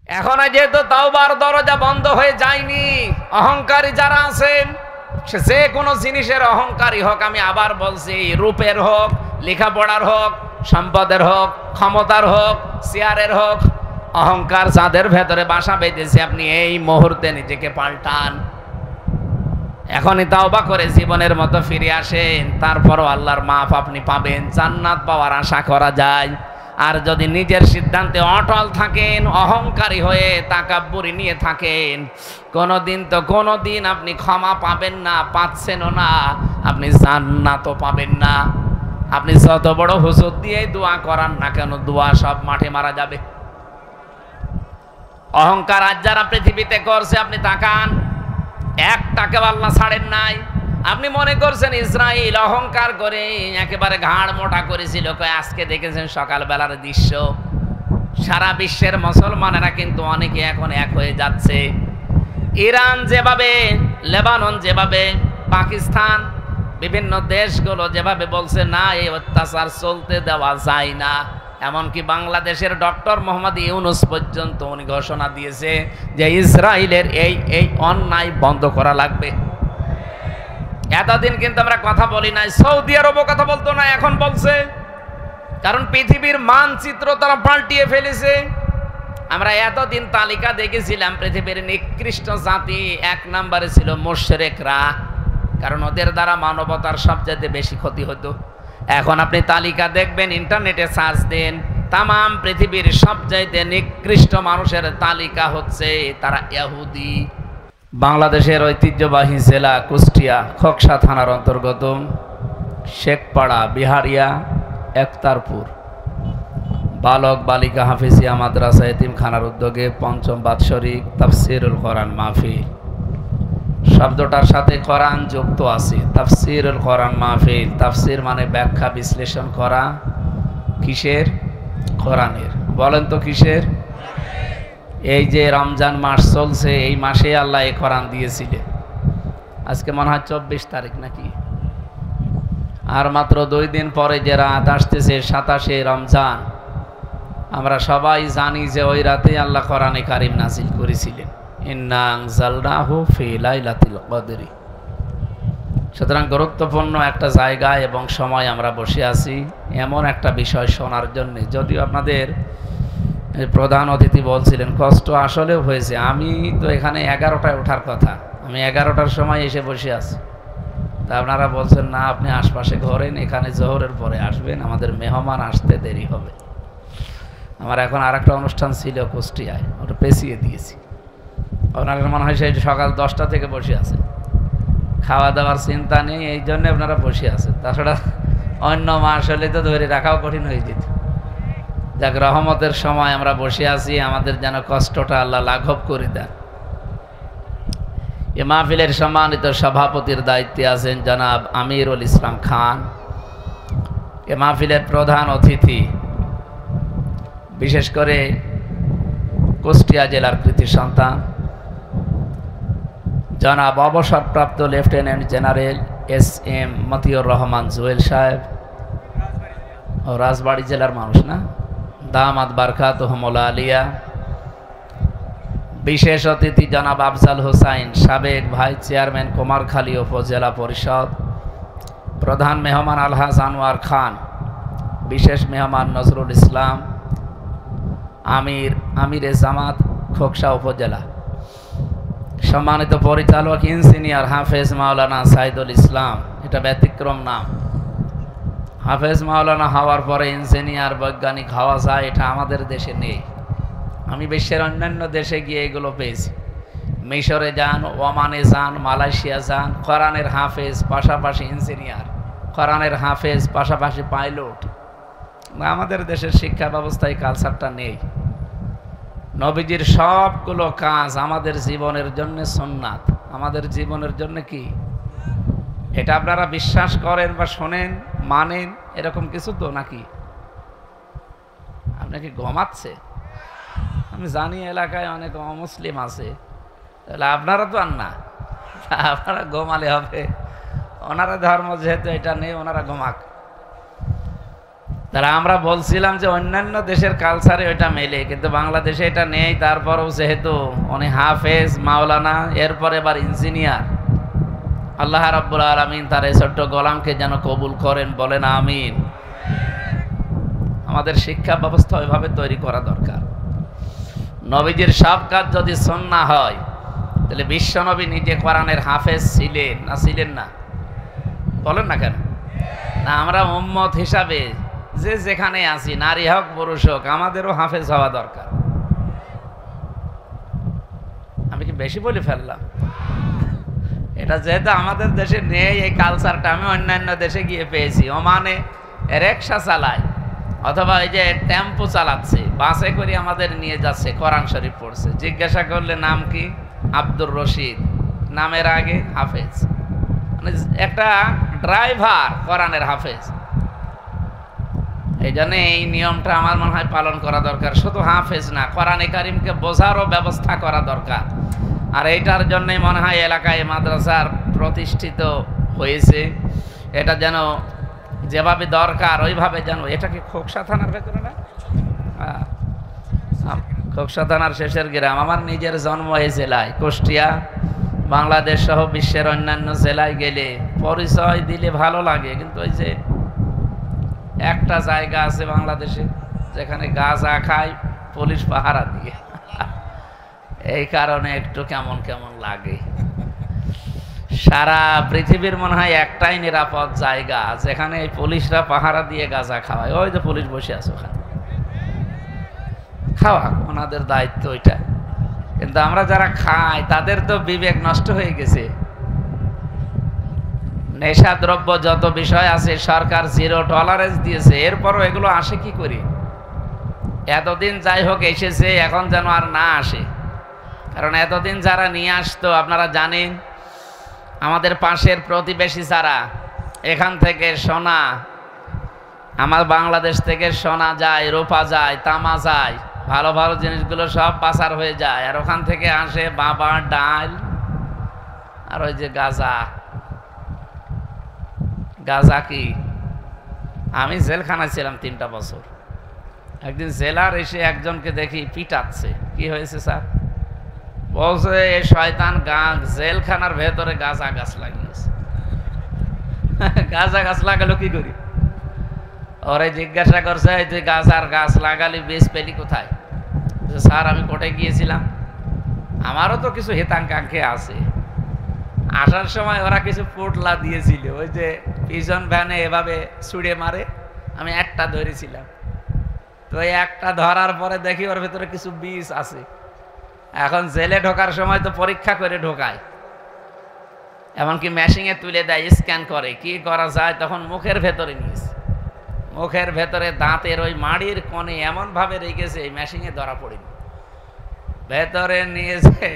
এখন যেহেতু তাওবার দরজা বন্ধ হয়ে যায়নি, অহংকারী যারা আছেন, সে যে কোনো জিনিসের অহংকারী হোক, আমি আবার বলছি, রূপের হোক, লেখাপড়ার হোক, সম্পদের হোক, ক্ষমতার হোক, চেয়ারের হোক, অহংকার যাদের ভেতরে বাসা বেঁধেছে, আপনি এই মুহূর্তে নিজেকে পাল্টান। এখনই তাওবা করে জীবনের মতো ফিরে আসেন, তারপরও আল্লাহর মাফ আপনি পাবেন, জান্নাত পাওয়ার আশা করা যায়। আর যদি নিজের সিদ্ধান্তে অটল থাকেন, অহংকারী হয়ে তাকাব্বুরি নিয়ে থাকেন, কোনোদিন আপনি ক্ষমা পাবেন না, পাচ্ছেনও না, আপনি জান্নাতও পাবেন না। আপনি যত বড় হুজুর দিয়ে দোয়া করান না কেন, দোয়া সব মাঠে মারা যাবে। অহংকার আজ যারা পৃথিবীতে করছে, আপনি তাকান, একটাকেও আল্লাহ ছাড়েন নাই। আপনি মনে করছেন ইসরাইল অহংকার করে একেবারে ঘাড় মোটা করেছিল, আজকে দেখেছেন সকালবেলার দৃশ্য, সারা বিশ্বের মুসলমানেরা কিন্তু অনেকে এখন এক হয়ে যাচ্ছে। ইরান যেভাবে, লেবানন যেভাবে, পাকিস্তান, বিভিন্ন দেশগুলো যেভাবে বলছে না এই অত্যাচার চলতে দেওয়া যায় না, এমনকি বাংলাদেশের ডক্টর মোহাম্মদ ইউনূস পর্যন্ত উনি ঘোষণা দিয়েছে যে ইসরায়েলের এই অন্যায় বন্ধ করা লাগবে। এতদিন কিন্তু আমরা কথা বলি নাই, সৌদি আরবও কথা বলতো না, এখন বলছে, কারণ পৃথিবীর মানচিত্র তারা পাল্টিয়ে ফেলেছে। আমরা এতদিন তালিকা দেখেছিলাম, পৃথিবীর নিকৃষ্ট জাতি ১ নম্বরে ছিল মুশরিকরা, কারণ ওদের দ্বারা মানবতার সবচেয়ে বেশি ক্ষতি হতো। এখন আপনি তালিকা দেখবেন, ইন্টারনেটে সার্চ দেন, তামাম পৃথিবীর সবচাইতে নিকৃষ্ট মানুষের তালিকা হচ্ছে তারা ইহুদি। বাংলাদেশের ঐতিহ্যবাহী জেলা কুষ্টিয়া খোকসা থানার অন্তর্গত শেখপাড়া বিহারিয়া একতারপুর বালক বালিকা হাফিজিয়া মাদ্রাসা এতিমখানার উদ্যোগে ৫ম বাৎসরিক তাফসিরুল কোরআন মাহফিল। শব্দটার সাথে কোরআন যুক্ত আছে, তাফসিরুল কোরআন মাহফিল। তাফসির মানে ব্যাখ্যা বিশ্লেষণ করা, কিসের? কোরআনের। বলেন তো কিসের? এই যে রমজান মাস চলছে, এই মাসে আল্লাহ এই কোরআন দিয়েছিলেন। আজকে মনে হয় ২৪ তারিখ নাকি, আর মাত্র ২ দিন পরে যে রাত আসতেছে ২৭শে রমজান, আমরা সবাই জানি যে ওই রাতে আল্লাহ কোরআনে কারিম নাজিল করেছিলেন, ইন্না আনজালনাহু ফি লাইলাতিল কদরি। সুতরাং গুরুত্বপূর্ণ একটা জায়গায় এবং সময় আমরা বসে আছি এমন একটা বিষয় শোনার জন্য। যদিও আপনাদের প্রধান অতিথি বলছিলেন কষ্ট আসলেও হয়েছে, আমি তো এখানে 11টায় ওঠার কথা, আমি 11টার সময় এসে বসে আছি, তা আপনারা বলছেন না আপনি আশপাশে ঘোরেন, এখানে জোহরের পরে আসবেন, আমাদের মেহমান আসতে দেরি হবে। আমার এখন আরেকটা অনুষ্ঠান ছিল কুষ্টিয়ায়, ওটা পেছিয়ে দিয়েছি। আপনারা মনে হয় সেই সকাল 10টা থেকে বসে আছে, খাওয়া দাওয়ার চিন্তা নেই, এই জন্য আপনারা বসে আছেন। তাছাড়া অন্য মাস হলে তো ধরে রাখাও কঠিন হয়ে যেত। যাক, রহমতের সময় আমরা বসে আছি, আমাদের যেন কষ্টটা আল্লাহ লাঘব করে দেন। এ মাহফিলের সম্মানিত সভাপতির দায়িত্বে আছেন জনাব আমিরুল ইসলাম খান। এ মাহফিলের প্রধান অতিথি, বিশেষ করে কুষ্টিয়া জেলার কৃতি সন্তান জনাব অবসরপ্রাপ্ত lieutenant general S M. Motiur Rahman Jewel সাহেব, ও রাজবাড়ী জেলার মানুষ না, দামাত বারকাতুহুমুল আলিয়া। বিশেষ অতিথি জনাব আফজাল হোসাইন, সাবেক ভাইস চেয়ারম্যান কুমারখালী উপজেলা পরিষদ। প্রধান মেহমান আলহাজ আনোয়ার খান, বিশেষ মেহমান নজরুল ইসলাম, আমিরে জামাত খোকসা উপজেলা। সম্মানিত পরিচালক ইঞ্জিনিয়ার হাফেজ মাওলানা সাইদুল ইসলাম, এটা ব্যতিক্রম নাম। হাফেজ মাওলানা হওয়ার পরে ইঞ্জিনিয়ার বৈজ্ঞানিক হওয়া যায়, এটা আমাদের দেশে নেই। আমি বিশ্বের অন্যান্য দেশে গিয়ে এগুলো পেয়েছি, মিশরে যান, ওমানে যান, মালয়েশিয়া যান, কোরআনের হাফেজ পাশাপাশি ইঞ্জিনিয়ার, কোরআনের হাফেজ পাশাপাশি পাইলট। আমাদের দেশের শিক্ষা ব্যবস্থায় কালচারটা নেই। নবীজির সবগুলো কাজ আমাদের জীবনের জন্য সুন্নাত, আমাদের জীবনের জন্য কি, এটা আপনারা বিশ্বাস করেন বা শোনেন, মানেন, এরকম কিছু তো নাকি? আপনাকে ঘুমাচ্ছে? আমি জানি এলাকায় অনেক অমুসলিম আছে, তাহলে আপনারা তো আর না, আপনারা ঘুমালে হবে, ওনারা ধর্ম যেহেতু এটা নেই, ওনারা ঘুমাক। তারা আমরা বলছিলাম যে অন্যান্য দেশের কালচারে ওইটা মেলে, কিন্তু বাংলাদেশে এটা নেই। তারপরেও যেহেতু উনি হাফেজ, মাওলানা, এরপরে এবার ইঞ্জিনিয়ার, আল্লাহ রাব্বুল আলামিন তার এই ছোট্ট গোলামকে যেন কবুল করেন, বলেন আমিন। আমাদের শিক্ষা ব্যবস্থা ওইভাবে তৈরি করা দরকার। নবীজির সব কাজ যদি সুন্নাহ হয়, তাহলে বিশ্বনবী নিজে কোরআনের হাফেজ ছিলেন না ছিলেন না? বলেন না কেন? না, আমরা উম্মত হিসাবে যে যেখানে আছি, নারী হোক পুরুষ হোক, আমাদেরও হাফেজ হওয়া দরকার। আমি কি বেশি বলে ফেললাম? এটা যেহেতু আমাদের দেশে নেই এই কালচারটা, আমি অন্যান্য দেশে গিয়ে পেয়েছি। ওমানে রিকশা চালায় অথবা এই যে টেম্পো চালাচ্ছে, বাসে করে আমাদের নিয়ে যাচ্ছে, কোরআন শরীফ পড়ছে। জিজ্ঞাসা করলে নাম কি? আব্দুর রশিদ, নামের আগে হাফেজ। মানে একটা ড্রাইভার কোরআনের হাফেজ। এই জন্য এই নিয়মটা আমার মনে হয় পালন করা দরকার। শুধু হাফেজ না, কোরআনে কারিমকে বোঝারও ব্যবস্থা করা দরকার। আর এইটার জন্যই মনে হয় এলাকায় মাদ্রাসার প্রতিষ্ঠিত হয়েছে। এটা যেন যেভাবে দরকার ওইভাবে যেন। এটা কি খোকসা থানার ভেতরে না? খোকসা থানার শেষের গ্রাম। আমার নিজের জন্ম এই জেলায়, কুষ্টিয়া। বাংলাদেশ সহ বিশ্বের অন্যান্য জেলায় গেলে পরিচয় দিলে ভালো লাগে, কিন্তু ওই যে একটা জায়গা আছে বাংলাদেশে যেখানে গাঁজা খায় পুলিশ পাহারা দিয়ে, এই কারণে একটু কেমন কেমন লাগে। সারা পৃথিবীর মনে হয় একটাই নিরাপদ জায়গা যেখানে এই পুলিশরা পাহারা দিয়ে গাঁজা খাওয়ায়। ওই যে পুলিশ বসে আছে ওখানে, খাওয়া ওনাদের দায়িত্ব ওইটা। কিন্তু আমরা যারা খাই তাদের তো বিবেক নষ্ট হয়ে গেছে। নেশা দ্রব্য যত বিষয় আছে সরকার 0 টলারেন্স দিয়েছে, এরপরও এগুলো আসে কি করি? এতদিন যাই হোক এসেছে, এখন যেন আর না আসে। কারণ এতদিন যারা নিয়ে আসতো, আপনারা জানেন আমাদের পাশের প্রতিবেশী যারা, এখান থেকে সোনা, আমার বাংলাদেশ থেকে সোনা যায়, রূপা যায়, তামা যায়, ভালো ভালো জিনিসগুলো সব পাচার হয়ে যায়। আর ওখান থেকে আসে বাবা, ডাল, আর ওই যে গাঁজা। গাঁজা কি? আমি জেলখানায় ছিলাম 3টা বছর। একদিন জেলার এসে একজনকে দেখি পিটাচ্ছে। কি হয়েছে স্যার? বলছে এই শয়তান জেলখানার ভেতরে গাঁজা গাছ লাগিয়েছে। গাঁজা গাছ লাগালো কি করি? ওরে জিজ্ঞাসা করছে, তুই গাঁজার গাছ লাগালি, বীজ পেলি কোথায়? স্যার আমি কোর্টে গিয়েছিলাম, আমারও তো কিছু হিতাকাঙ্ক্ষী আছে। আসার সময় ওরা কিছু পোটলা দিয়েছিল, ওই যে পিজন ভ্যানে এভাবে ছুঁড়ে মারে, আমি একটা ধরেছিলাম। তো এই একটা ধরার পরে দেখি ওর ভেতরে কিছু বীজ আছে। এখন জেলে ঢোকার সময় তো পরীক্ষা করে ঢোকায়, এমনকি মেশিনে তুলে দেয়, স্ক্যান করে। কি করা যায়? তখন মুখের ভেতরে নিয়েছে, মুখের ভেতরে দাঁতের ওই মাড়ির কোণে এমনভাবে রেখেছে মেশিনে ধরা পড়েনি। ভেতরে নিয়েছে,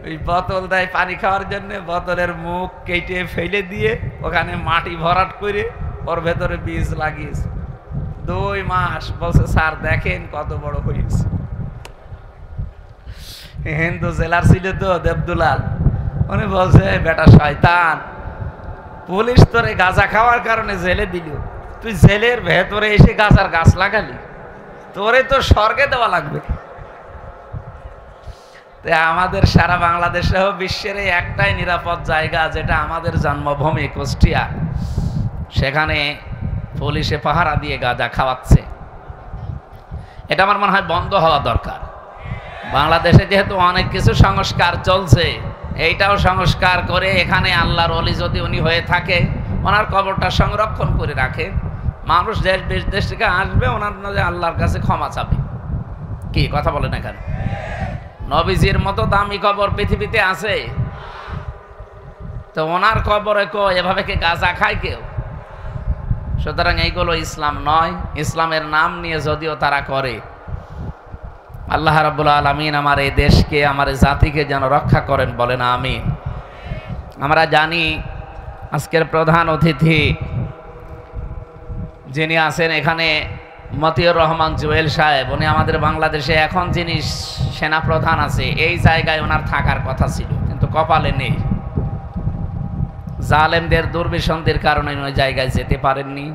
ওই বোতল দেয় পানি খাওয়ার জন্য, বোতলের মুখ কেটে ফেলে দিয়ে ওখানে মাটি ভরাট করে ওর ভেতরে বীজ লাগিয়েছে। 2 মাস। বলছে স্যার দেখেন কত বড় হয়েছে। হিন্দু জেলার ছিল তো দেবদুলাল, উনি বলছে বেটা শয়তান, পুলিশ তোরে গাঁজা খাওয়ার কারণে জেলে দিল, তুই জেলের ভেতরে এসে গাঁজার গাছ লাগালি, তোরে তো স্বর্গে দেওয়া লাগবে। আমাদের সারা বাংলাদেশ সহ বিশ্বের একটাই নিরাপদ জায়গা যেটা আমাদের জন্মভূমি কুষ্টিয়া, সেখানে পুলিশে পাহারা দিয়ে গাঁজা খাওয়াচ্ছে। এটা আমার মনে হয় বন্ধ হওয়া দরকার। বাংলাদেশে যেহেতু অনেক কিছু সংস্কার চলছে, এইটাও সংস্কার করে এখানে আল্লাহর ওলি যদি উনি হয়ে থাকে, ওনার কবরটা সংরক্ষণ করে রাখে, মানুষ দেশ বিদেশ থেকে আসবে, ওনার আল্লাহর কাছে ক্ষমা চাবে। কি কথা বলেন? এখানে নবীজির মতো দামি কবর পৃথিবীতে আছে, তো ওনার কবরে এভাবে কি গাঁজা খায় কেউ? সুতরাং এইগুলো ইসলাম নয়। ইসলামের নাম নিয়ে যদিও তারা করে, আল্লাহ রাব্বুল আলামিন আমার এই দেশকে, আমার এই জাতিকে যেন রক্ষা করেন, বলেন আমিন। আমরা জানি আজকের প্রধান অতিথি যিনি আছেন এখানে, মতিউর রহমান জুয়েল সাহেব, উনি আমাদের বাংলাদেশে এখন যিনি সেনা প্রধান আছে, এই জায়গায় ওনার থাকার কথা ছিল, কিন্তু কপালে নেই। জালেমদের দুর্বিসন্ধির কারণে ওই জায়গায় যেতে পারেননি।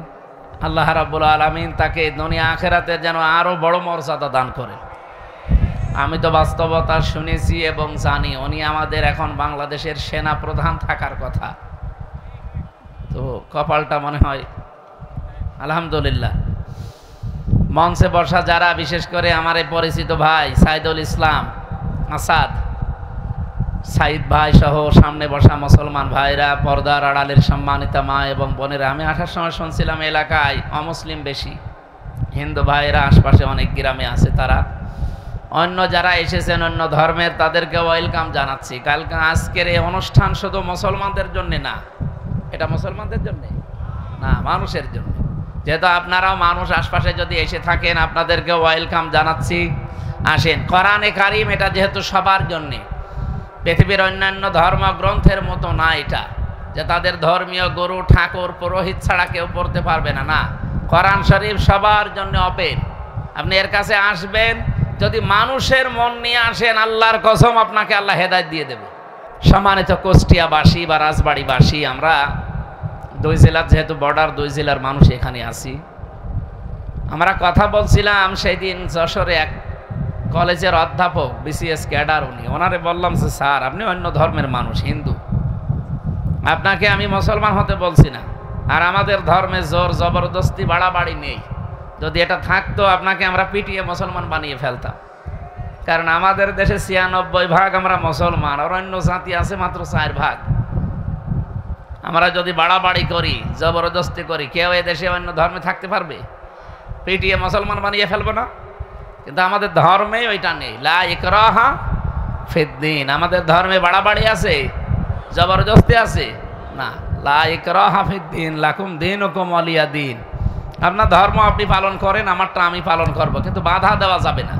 আল্লাহ রাব্বুল আলামিন তাকে দুনিয়া আখিরাতে যেন আরো বড় মর্যাদা দান করে। আমি তো বাস্তবতা শুনেছি এবং জানি উনি আমাদের এখন বাংলাদেশের সেনা প্রধান থাকার কথা। তো কপালটা মনে হয় আলহামদুলিল্লাহ। মঞ্চে বসা যারা, বিশেষ করে আমার এই পরিচিত ভাই সাইদুল ইসলাম আসাদ, সাইদ ভাই সহ সামনে বসা মুসলমান ভাইরা, পর্দার আড়ালের সম্মানিতা মা এবং বোনেরা, আমি আসার সময় শুনছিলাম এলাকায় অমুসলিম বেশি, হিন্দু ভাইরা আশপাশে অনেক গ্রামে আছে, তারা অন্য যারা এসেছেন অন্য ধর্মের তাদেরকে ওয়েলকাম জানাচ্ছি। কালকে আজকের এই অনুষ্ঠান শুধু মুসলমানদের জন্য না, এটা মুসলমানদের জন্য না, মানুষের জন্য। যেহেতু আপনারাও মানুষ, আশপাশে যদি এসে থাকেন আপনাদেরকে ওয়েলকাম জানাচ্ছি, আসেন। কোরআনে কারীম এটা যেহেতু সবার জন্যে, পৃথিবীর অন্যান্য ধর্মগ্রন্থের মতো না এটা, যে তাদের ধর্মীয় গুরু ঠাকুর পুরোহিত ছাড়া কেউ পড়তে পারবে না, না, কোরআন শরীফ সবার জন্য ওপেন। আপনি এর কাছে আসবেন, যদি মানুষের মন নিয়ে আসেন, আল্লাহর কসম আপনাকে আল্লাহ হেদায়েত দিয়ে দেবে। সম্মানিত কুষ্টিয়াবাসী বা রাজবাড়িবাসী, আমরা দুই জেলার, যেহেতু বর্ডার, দুই জেলার মানুষ এখানে আছি। আমরা কথা বলছিলাম সেই দিন যশোরে এক কলেজের অধ্যাপক, বিসিএস ক্যাডার, ওনারে বললাম যে স্যার আপনি অন্য ধর্মের মানুষ, হিন্দু, আপনাকে আমি মুসলমান হতে বলছি না, আর আমাদের ধর্মে জোর জবরদস্তি বাড়াবাড়ি নেই। যদি এটা থাকতো আপনাকে আমরা পিটিয়ে মুসলমান বানিয়ে ফেলতাম, কারণ আমাদের দেশে ৯৬% আমরা মুসলমান, আর অন্য জাতি আছে মাত্র 4%। আমরা যদি বাড়াবাড়ি করি, জবরদস্তি করি, কেউ এ দেশে অন্য ধর্মে থাকতে পারবে? পিটিয়ে মুসলমান বানিয়ে ফেলবো না? কিন্তু আমাদের ধর্মে ওইটা নেই, লা ইকরাহা ফিদ্দীন। আমাদের ধর্মে বাড়াবাড়ি আছে, জবরদস্তি আছে না, লা ইকরাহা ফিদ্দীন, লাকুম দীনুকুম ওয়ালিয়া দীন। আপনার ধর্ম আপনি পালন করেন, আমারটা আমি পালন করব, কিন্তু বাধা দেওয়া যাবে না।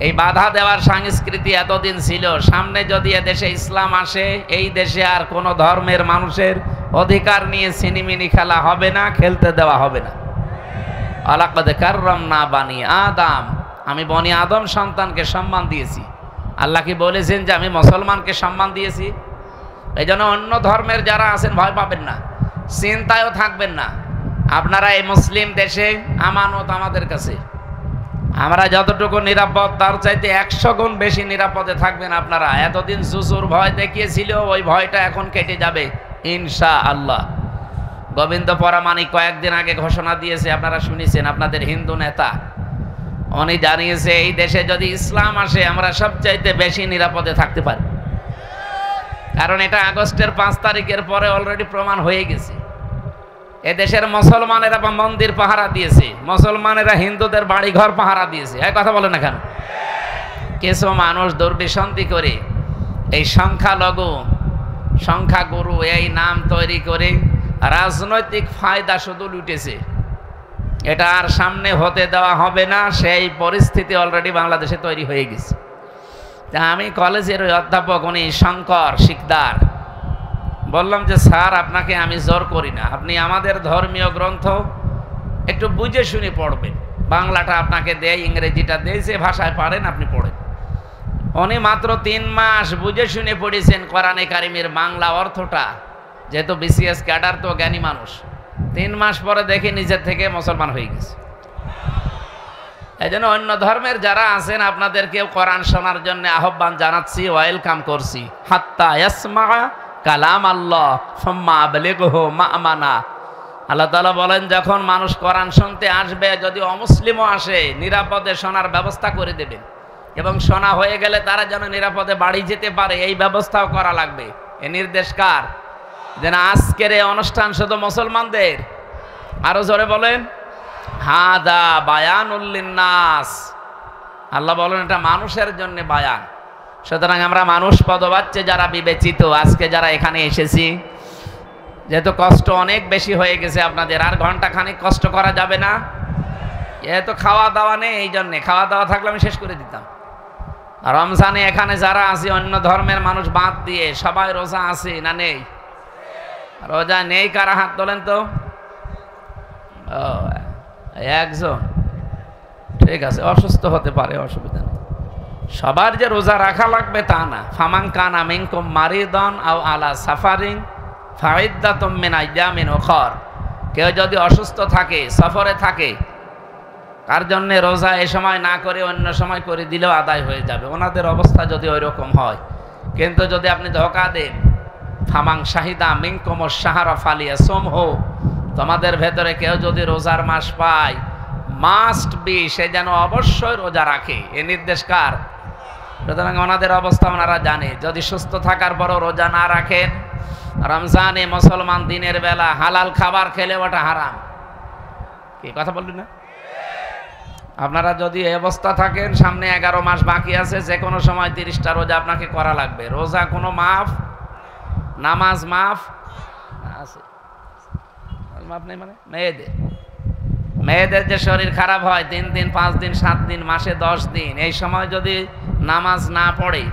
এই বাধা দেওয়ার সংস্কৃতি এতদিন ছিল, সামনে যদি এদেশে ইসলাম আসে, এই দেশে আর কোনো ধর্মের মানুষের অধিকার নিয়ে সিনিমিনি খেলা হবে না, খেলতে দেওয়া হবে না। আলাকাদ কাররামনা বানি আদম, আমি বনি আদম সন্তানকে সম্মান দিয়েছি। আল্লাহ কি বলেছেন যে আমি মুসলমানকে সম্মান দিয়েছি? এই জন্য অন্য ধর্মের যারা আছেন ভয় পাবেন না, চিন্তায়ও থাকবেন না। আপনারা এই মুসলিম দেশে আমানত আমাদের কাছে, আমরা যতটুকু নিরাপদ তার চাইতে 100 গুণ বেশি নিরাপদে থাকবেন আপনারা। এতদিন জুজুর ভয় দেখিয়েছিল, ওই ভয়টা এখন কেটে যাবে ইনশাআল্লাহ। গোবিন্দ পরামানিক কয়েকদিন আগে ঘোষণা দিয়েছে, আপনারা শুনেছেন, আপনাদের হিন্দু নেতা, উনি জানিয়েছে এই দেশে যদি ইসলাম আসে আমরা সবচাইতে বেশি নিরাপদে থাকতে পারি। কারণ এটা আগস্টের 5 তারিখের পরে অলরেডি প্রমাণ হয়ে গেছে। এদেশের মুসলমানেরা মন্দির পাহারা দিয়েছে, মুসলমানেরা হিন্দুদের বাড়িঘর পাহারা দিয়েছে। এই কথা বলে না কেন? কিছু মানুষ দুর্বিসন্ধি করে এই সংখ্যাগুরু এই নাম তৈরি করে রাজনৈতিক ফায়দা শুধু লুটেছে। এটা আর সামনে হতে দেওয়া হবে না, সেই পরিস্থিতি অলরেডি বাংলাদেশে তৈরি হয়ে গেছে। তা আমি কলেজের ওই অধ্যাপক, উনি শঙ্কর শিকদার, বললাম যে স্যার আপনাকে আমি জোর করি না, আপনি আমাদের ধর্মীয় গ্রন্থ একটু বুঝে শুনে পড়বেন, বাংলাটা আপনাকে দেয়, ইংরেজিটা দেয়, যে ভাষায় পারেন আপনি পড়েন। উনি মাত্র 3 মাস বুঝে শুনে পড়েছেন কোরআনে কারিমের বাংলা অর্থটা, যেহেতু বিসিএস ক্যাডার তো জ্ঞানী মানুষ। 3 মাস পরে দেখে নিজের থেকে মুসলমান হয়ে গেছে। এই জন্য অন্য ধর্মের যারা আছেন আপনাদেরকেও কোরআন শোনার জন্য আহ্বান জানাচ্ছি, ওয়েলকাম করছি। হাত্তা ইয়াসমা কালাম আল্লাহ সুম্মা আবলিগহু মা'মানা। আল্লাহ তাআলা বলেন, যখন মানুষ কোরআন শুনতে আসবে, যদি অমুসলিমও আসে, নিরাপদে শোনার ব্যবস্থা করে দেবেন, এবং শোনা হয়ে গেলে তারা যেন নিরাপদে বাড়ি যেতে পারে, এই ব্যবস্থাও করা লাগবে। এ নির্দেশ কার? যেন আজকের এই অনুষ্ঠান শুধু মুসলমানদের। আরো জোরে বলেন, হাদা বায়ানুল লিন্নাস। আল্লাহ বলেন এটা মানুষের জন্য বায়ান। সুতরাং আমরা মানুষ পদবাচ্যে যারা বিবেচিত, আজকে যারা এখানে এসেছি, যেহেতু কষ্ট অনেক বেশি হয়ে গেছে আপনাদের, আর ঘন্টাখানিক কষ্ট করা যাবে না। এত খাওয়া দাওয়া নেই, এই জন্যে, খাওয়া দাওয়া থাকলে আমি শেষ করে দিতাম। রমজানে এখানে যারা আছে অন্য ধর্মের মানুষ বাদ দিয়ে সবাই রোজা আছে না নেই? রোজা নেই কারা? হাত তোলেন তো। ও, একজন, ঠিক আছে, অসুস্থ হতে পারে, অসুবিধা নেই। সবার যে রোজা রাখা লাগবে তা না। ফামান কানা মিনকুম মারিদান আও আলা সাফারিন ফাইদ্দাতুম মিন আইয়ামিন উখর। কেউ যদি অসুস্থ থাকে, সফরে থাকে, তার জন্য রোজা এ সময় না করে অন্য সময় করে দিলেও আদায় হয়ে যাবে, ওনাদের অবস্থা যদি ওই রকম হয়। কিন্তু যদি আপনি ধোঁকা দেন, ফামাং শাহিদা মিনকুম শাহরা ফালিয়াসুমহু, তোমাদের ভেতরে কেউ যদি রোজার মাস পায়, মাস্ট বি, সে যেন অবশ্যই রোজা রাখে। এ নির্দেশ কার? সুতরাং ওনাদের অবস্থা ওনারা জানে। যদি সুস্থ থাকার পরও রোজা না রাখেন, রমজানে মুসলমান দিনের বেলা হালাল খাবার খেলে ওটা হারাম। কি কথা বললি না? আপনারা যদি এই অবস্থা থাকেন, সামনে 11 মাস বাকি আছে, যে কোনো সময় 30টা রোজা আপনাকে করা লাগবে। রোজা কোনো মাফ, নামাজ মাফ আছে, মাফ নেই মানে মেয়েদের যে শরীর খারাপ হয় 3 দিন 5 দিন 7 দিন মাসে 10 দিন, এই সময় যদি নামাজ না পড়ে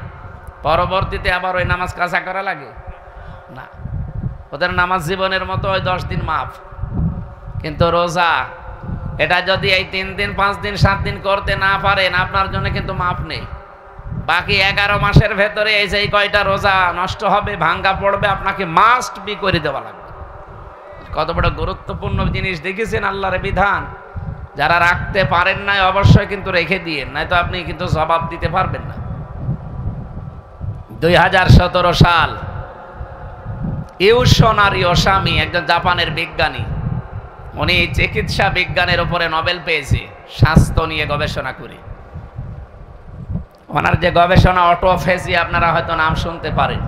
পরবর্তীতে আবার ওই নামাজ কাজা করা লাগে না, ওদের নামাজ জীবনের মতো ওই 10 দিন মাফ। কিন্তু রোজা এটা যদি এই 3 দিন 5 দিন 7 দিন করতে না পারেন, আপনার জন্য কিন্তু মাফ নেই। বাকি 11 মাসের ভেতরে এই যে কয়টা রোজা নষ্ট হবে, ভাঙ্গা পড়বে, আপনাকে মাস্ট বি করে দেওয়া লাগবে। কত বড় গুরুত্বপূর্ণ জিনিস দেখেছেন আল্লাহর বিধান। যারা রাখতে পারেন না অবশ্যই কিন্তু রেখে দিয়েন, নয়তো আপনি কিন্তু জবাব দিতে পারবেন না। 2017 সাল, ইউশোনারি ওসামি, একজন জাপানের বিজ্ঞানী, উনি চিকিৎসা বিজ্ঞানের উপরে নোবেল পেয়েছে স্বাস্থ্য নিয়ে গবেষণা করে। ওনার যে গবেষণা অটোফেজি, আপনারা হয়তো নাম শুনতে পারেন।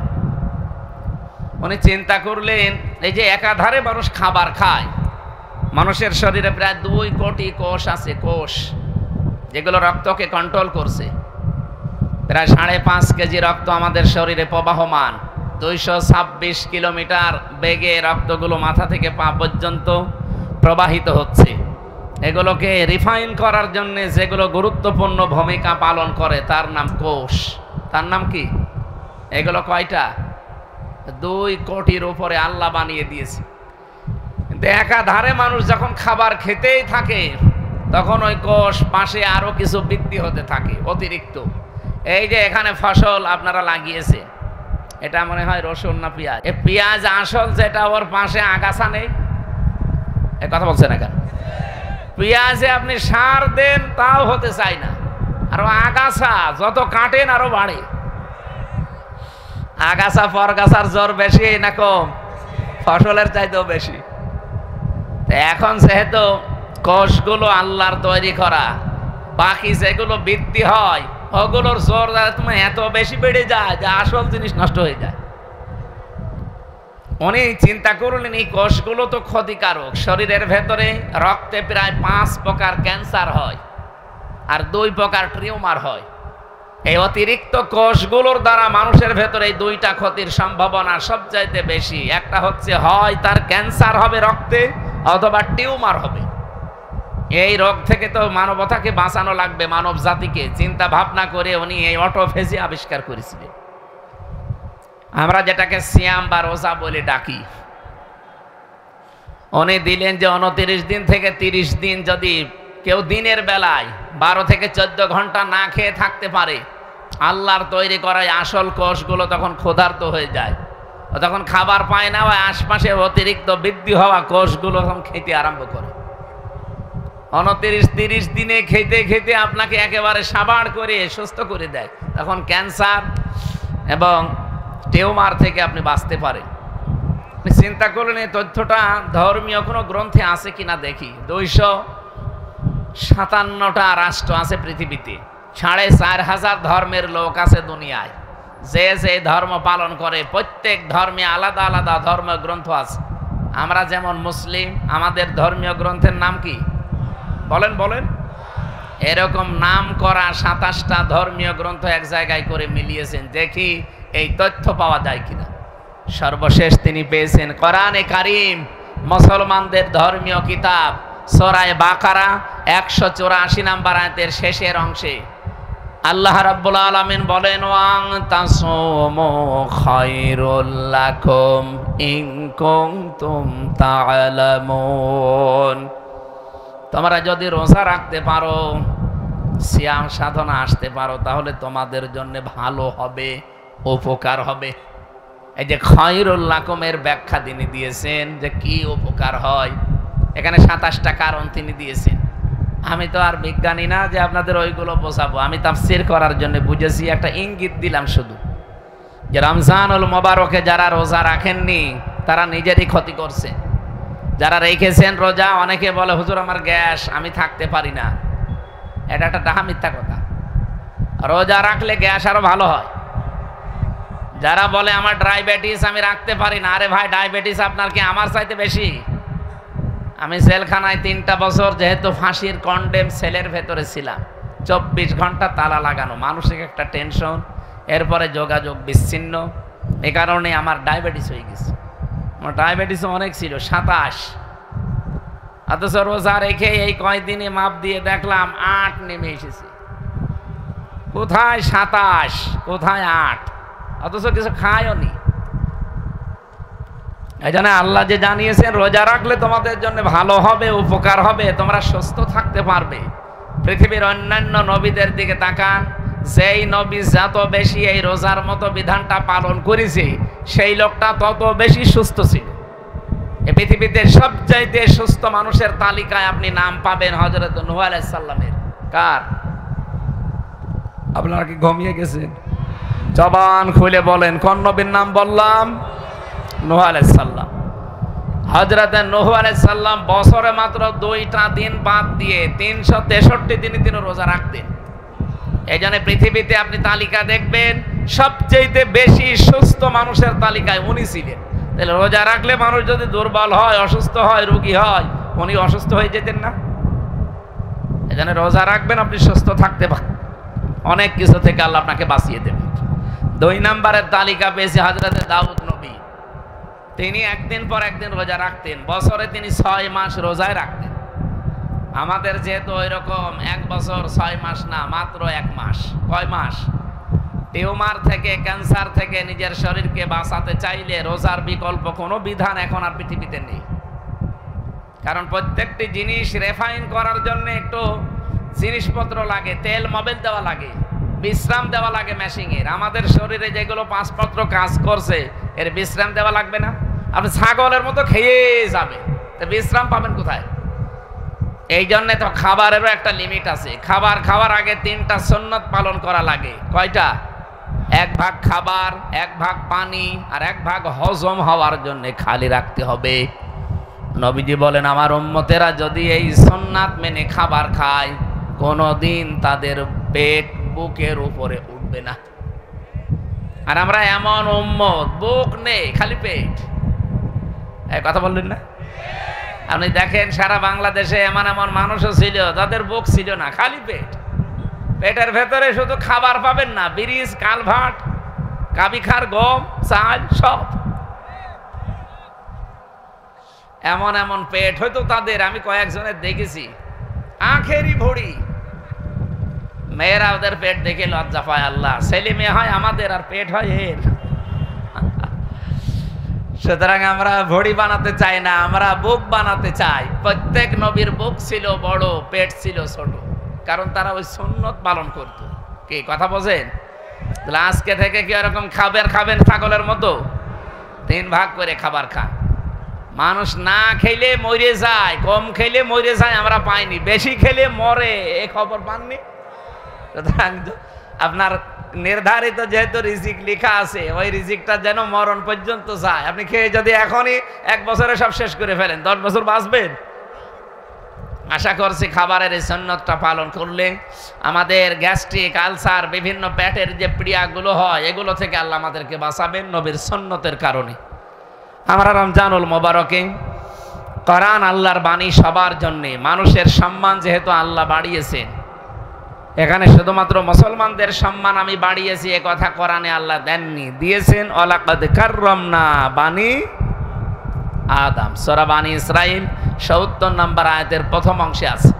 উনি চিন্তা করলেন, এই যে একাধারে মানুষ খাবার খায়, মানুষের শরীরে প্রায় 2 কোটি কোষ আছে, কোষ যেগুলো রক্তকে কন্ট্রোল করছে। প্রায় 5.5 কেজি রক্ত আমাদের শরীরে প্রবাহমান, 226 কিলোমিটার বেগে রক্তগুলো মাথা থেকে পা পর্যন্ত প্রবাহিত হচ্ছে। এগুলোকে রিফাইন করার জন্য যেগুলো গুরুত্বপূর্ণ ভূমিকা পালন করে তার নাম কোষ। তার নাম কি? এগুলো কয়টা? 2 কোটির উপরে আল্লাহ বানিয়ে দিয়েছে। কিন্তু একাধারে মানুষ যখন খাবার খেতেই থাকে, তখন ওই কোষ পাশে আরো কিছু বৃদ্ধি হতে থাকে অতিরিক্ত। এই যে এখানে ফসল আপনারা লাগিয়েছে, এটা মনে হয় রসুন না পেঁয়াজ, এই পেঁয়াজ আসল যেটা, ওর পাশে আগাছা নেই? এ কথা বলছে না কেন? পেঁয়াজে আপনি সার দেন তাও হতে চায় না, আরো আগাছা যত কাটেন আরো বাড়ে। আগাছা পরগাছার জ্বর বেশি না কম? ফসলের চাইতেও বেশি। এখন যেহেতু কোষগুলো আল্লাহর তৈরি করা, বাকি যেগুলো বৃদ্ধি হয় ওগুলোর জোর তুমি এত বেশি বেড়ে যায় যে আসল জিনিস নষ্ট হয়ে যায়। উনি চিন্তা করলেন, এই কোষগুলো তো ক্ষতিকারক। শরীরের ভেতরে রক্তে প্রায় 5 প্রকার ক্যান্সার হয় আর 2 প্রকার টিউমার হয়। এই অতিরিক্ত কোষগুলোর দ্বারা মানুষের ভেতরে এই 2টা ক্ষতির সম্ভাবনা সবচাইতে বেশি। একটা হচ্ছে হয় তার ক্যান্সার হবে রক্তে, অথবা টিউমার হবে। এই রোগ থেকে তো মানবতাকে বাঁচানো লাগবে, মানব জাতিকে। চিন্তা ভাবনা করে উনি এই অটোফেজি আবিষ্কার করেছিলেন। আমরা যেটাকে সিয়াম বা রোজা বলে ডাকি, উনি দিলেন যে 29 দিন থেকে 30 দিন যদি কেউ দিনের বেলায় 12 থেকে 14 ঘন্টা না খেয়ে থাকতে পারে, আল্লাহর তৈরি করা আসল কোষগুলো তখন ক্ষুধার্ত হয়ে যায়, তখন খাবার পায় না, ওই আশপাশে অতিরিক্ত বৃদ্ধি হওয়া কোষগুলো তখন খেতে আরম্ভ করে। 29-30 দিনে খেতে খেতে আপনাকে একেবারে সাবাড় করে সুস্থ করে দেয়, তখন ক্যান্সার এবং টিউমার থেকে আপনি বাঁচতে পারেন। চিন্তা করলেন এই তথ্যটা ধর্মীয় কোনো গ্রন্থে আছে কিনা দেখি। 257টা রাষ্ট্র আছে পৃথিবীতে, 4500 ধর্মের লোক আছে দুনিয়ায়। যে যে ধর্ম পালন করে প্রত্যেক ধর্মে আলাদা আলাদা ধর্মীয় গ্রন্থ আছে। আমরা যেমন মুসলিম, আমাদের ধর্মীয় গ্রন্থের নাম কি? বলেন বলেন। এরকম নাম করা 27টা ধর্মীয় গ্রন্থ এক জায়গায় করে মিলিয়েছেন, দেখি এই তথ্য পাওয়া যায় কিনা। সর্বশেষ তিনি পেয়েছেন কোরআনে কারীম, মুসলমানদের ধর্মীয় কিতাব, সূরা বাকারা 184 নম্বর আয়াতের শেষের অংশে আল্লাহ রাব্বুল আলামিন বলেন, ওয়াং তাসুমু খায়রুল লাকুম ইন কুনতুম তা'লামুন। তোমরা যদি রোজা রাখতে পারো, সিয়াম সাধনা আসতে পারো, তাহলে তোমাদের জন্য ভালো হবে, উপকার হবে। এই যে খায়রুল লাকুমের ব্যাখ্যা তিনি দিয়েছেন যে কি উপকার হয়। এখানে 27টা কারণ তিনি দিয়েছেন। আমি তো আর বিজ্ঞানী না যে আপনাদের ওইগুলো বোঝাবো, আমি তাফসীর করার জন্য বুঝেছি, একটা ইঙ্গিত দিলাম শুধু, যে রমজানুল মোবারকে যারা রোজা রাখেননি তারা নিজেরই ক্ষতি করছে। যারা রেখেছেন রোজা, অনেকে বলে হুজুর আমার গ্যাস, আমি থাকতে পারি না। এটা একটা ডাহা মিথ্যা কথা। রোজা রাখলে গ্যাস আরো ভালো হয়। যারা বলে আমার ডায়াবেটিস, আমি রাখতে পারি না, আরে ভাই ডায়াবেটিস আপনার কি আমার চাইতে বেশি? আমি জেলখানায় 3টা বছর যেহেতু ফাঁসির কন্ডেম সেলের ভেতরে ছিলাম, 24 ঘন্টা তালা লাগানো, মানসিক একটা টেনশন, এরপরে যোগাযোগ বিচ্ছিন্ন, এ কারণে আমার ডায়াবেটিস হয়ে গেছে। আমার ডায়াবেটিস অনেক ছিল 27, অথচ রোজা রেখে এই কয়দিনে মাপ দিয়ে দেখলাম 8 নেমে এসেছে। কোথায় 27, কোথায় 8, অথচ কিছু খায়ও নি। এই জন্য আল্লাহ যে জানিয়েছেন রোজা রাখলে তোমাদের জন্য ভালো হবে, উপকার হবে, তোমরা সুস্থ থাকতে পারবে। পৃথিবীর অন্যান্য নবীদের দিকে তাকান, যেই নবী যত বেশি এই রোজার মতো বিধানটা পালন করেছে সেই লোকটা তত বেশি সুস্থ ছিল। এই পৃথিবীতে সবচাইতে সুস্থ মানুষের তালিকায় আপনি নাম পাবেন হযরত নূহ আলাইহিস সালামের। কার? আপনারা কি ঘুমিয়ে গেছেন? জবান খুলে বলেন, কোন নবীর নাম বললাম? নূহ আলাইহিস সালাম। হযরত নূহ আলাইহিস সালাম বছরে মাত্র 2টা দিন বাদ দিয়ে 363 দিনই তিনি রোজা রাখতেন। এই জন্য পৃথিবীতে আপনি তালিকা দেখবেন সবচেয়ে বেশি সুস্থ মানুষের তালিকায় উনি ছিলেন। তাহলে রোজা রাখলে মানুষ যদি দুর্বল হয়, অসুস্থ হয়, রোগী হয়, উনি অসুস্থ হয়ে যেতেন না? এই জন্য রোজা রাখবেন, আপনি সুস্থ থাকতে পারবেন, অনেক কিছু থেকে আল্লাহ আপনাকে বাঁচিয়ে দেবেন। 2 নম্বরের তালিকা পেয়েছে হযরত দাউদ নবী। তিনি একদিন পর একদিন রোজা রাখতেন, বছরে তিনি 6 মাস রোজায় রাখতেন। আমাদের যেহেতু ওই রকম 1 বছর 6 মাস না, মাত্র 1 মাস। কয় মাস? টিউমার থেকে, ক্যান্সার থেকে নিজের শরীরকে বাঁচাতে চাইলে রোজার বিকল্প কোনো বিধান এখন আর পৃথিবীতে নেই। কারণ প্রত্যেকটি জিনিস রেফাইন করার জন্য একটু জিনিসপত্র লাগে, তেল মোবিল দেওয়া লাগে, বিশ্রাম দেওয়া লাগে মেশিনের। আমাদের শরীরে যেগুলো 5 পত্র কাজ করছে, এর বিশ্রাম দেওয়া লাগবে না? আপনি ছাগলের মতো খেয়ে যাবে, তো বিশ্রাম পাবেন কোথায়? এই জন্য তো খাবারেরও একটা লিমিট আছে। খাবার খাওয়ার আগে 3টা সুন্নত পালন করা লাগে। কয়টা? 1 ভাগ খাবার, 1 ভাগ পানি, আর 1 ভাগ হজম হওয়ার জন্য খালি রাখতে হবে। নবীজি বলেন, আমার উম্মতেরা যদি এই সুন্নাত মেনে খাবার খায়, কোনোদিন তাদের পেট বুকের উপরে উঠবে না। আর আমরা এমন উম্মত, বুক নেই, খালি পেট। কথা বললেন না? আপনি দেখেন সারা বাংলাদেশে এমন এমন মানুষও ছিল যাদের বুক ছিল না, খালি পেট। পেটের ভেতরে শুধু খাবার পাবেন না, ব্রিজ, কালভার্ট, কাবিখার, গম, চাল, সব। এমন এমন পেট হয়তো তাদের, আমি কয়েকজনের দেখেছি, আখেরি ভরি। মেয়েরা ওদের পেট দেখে লজ্জা পায়। আল্লাহ, ছেলে মেয়ে হয় আমাদের আর পেট হয় এর। সুতরাং আমরা ভড়ি বানাতে চাই না, আমরা বুক বানাতে চাই। প্রত্যেক নবীর বুক ছিল বড়, পেট ছিল ছোট, কারণ তারা ওই সুন্নত পালন করত। কি কথা বোঝেন? তাহলে আজকে থেকে কি এরকম খাবেন ছাগলের মতো 3 ভাগ করে খাবার খান। মানুষ না খেলে মরে যায়, কম খেলে মরে যায়, আমরা পাইনি। বেশি খেলে মরে, এ খবর পাননি? সুতরাং আপনার নির্ধারিত যেহেতু রিজিক লেখা আছে, ওই রিজিকটা যেন মরণ পর্যন্ত যায়। আপনি খেয়ে যদি এখনই 1 বছরে সব শেষ করে ফেলেন, 10 বছর বাঁচবেন? আশা করছি খাবারের এই সুন্নতটা পালন করলে আমাদের গ্যাস্ট্রিক, আলসার, বিভিন্ন পেটের যে পীড়াগুলো হয়, এগুলো থেকে আল্লাহ আমাদেরকে বাঁচাবেন নবীর সুন্নতের কারণে। আমরা রমজানুল মোবারকে কোরআন আল্লাহর বাণী সবার জন্যে, মানুষের সম্মান যেহেতু আল্লাহ বাড়িয়েছেন, এখানে শুধুমাত্র মুসলমানদের সম্মান আমি বাড়িয়েছি এ কথা কোরআনে আল্লাহ দেননি, দিয়েছেন ওয়ালাকাদ কাররামনা বানি আদম। সূরা বানি ইসরাইল ৭০ নম্বর আয়াতের প্রথম অংশে আছে।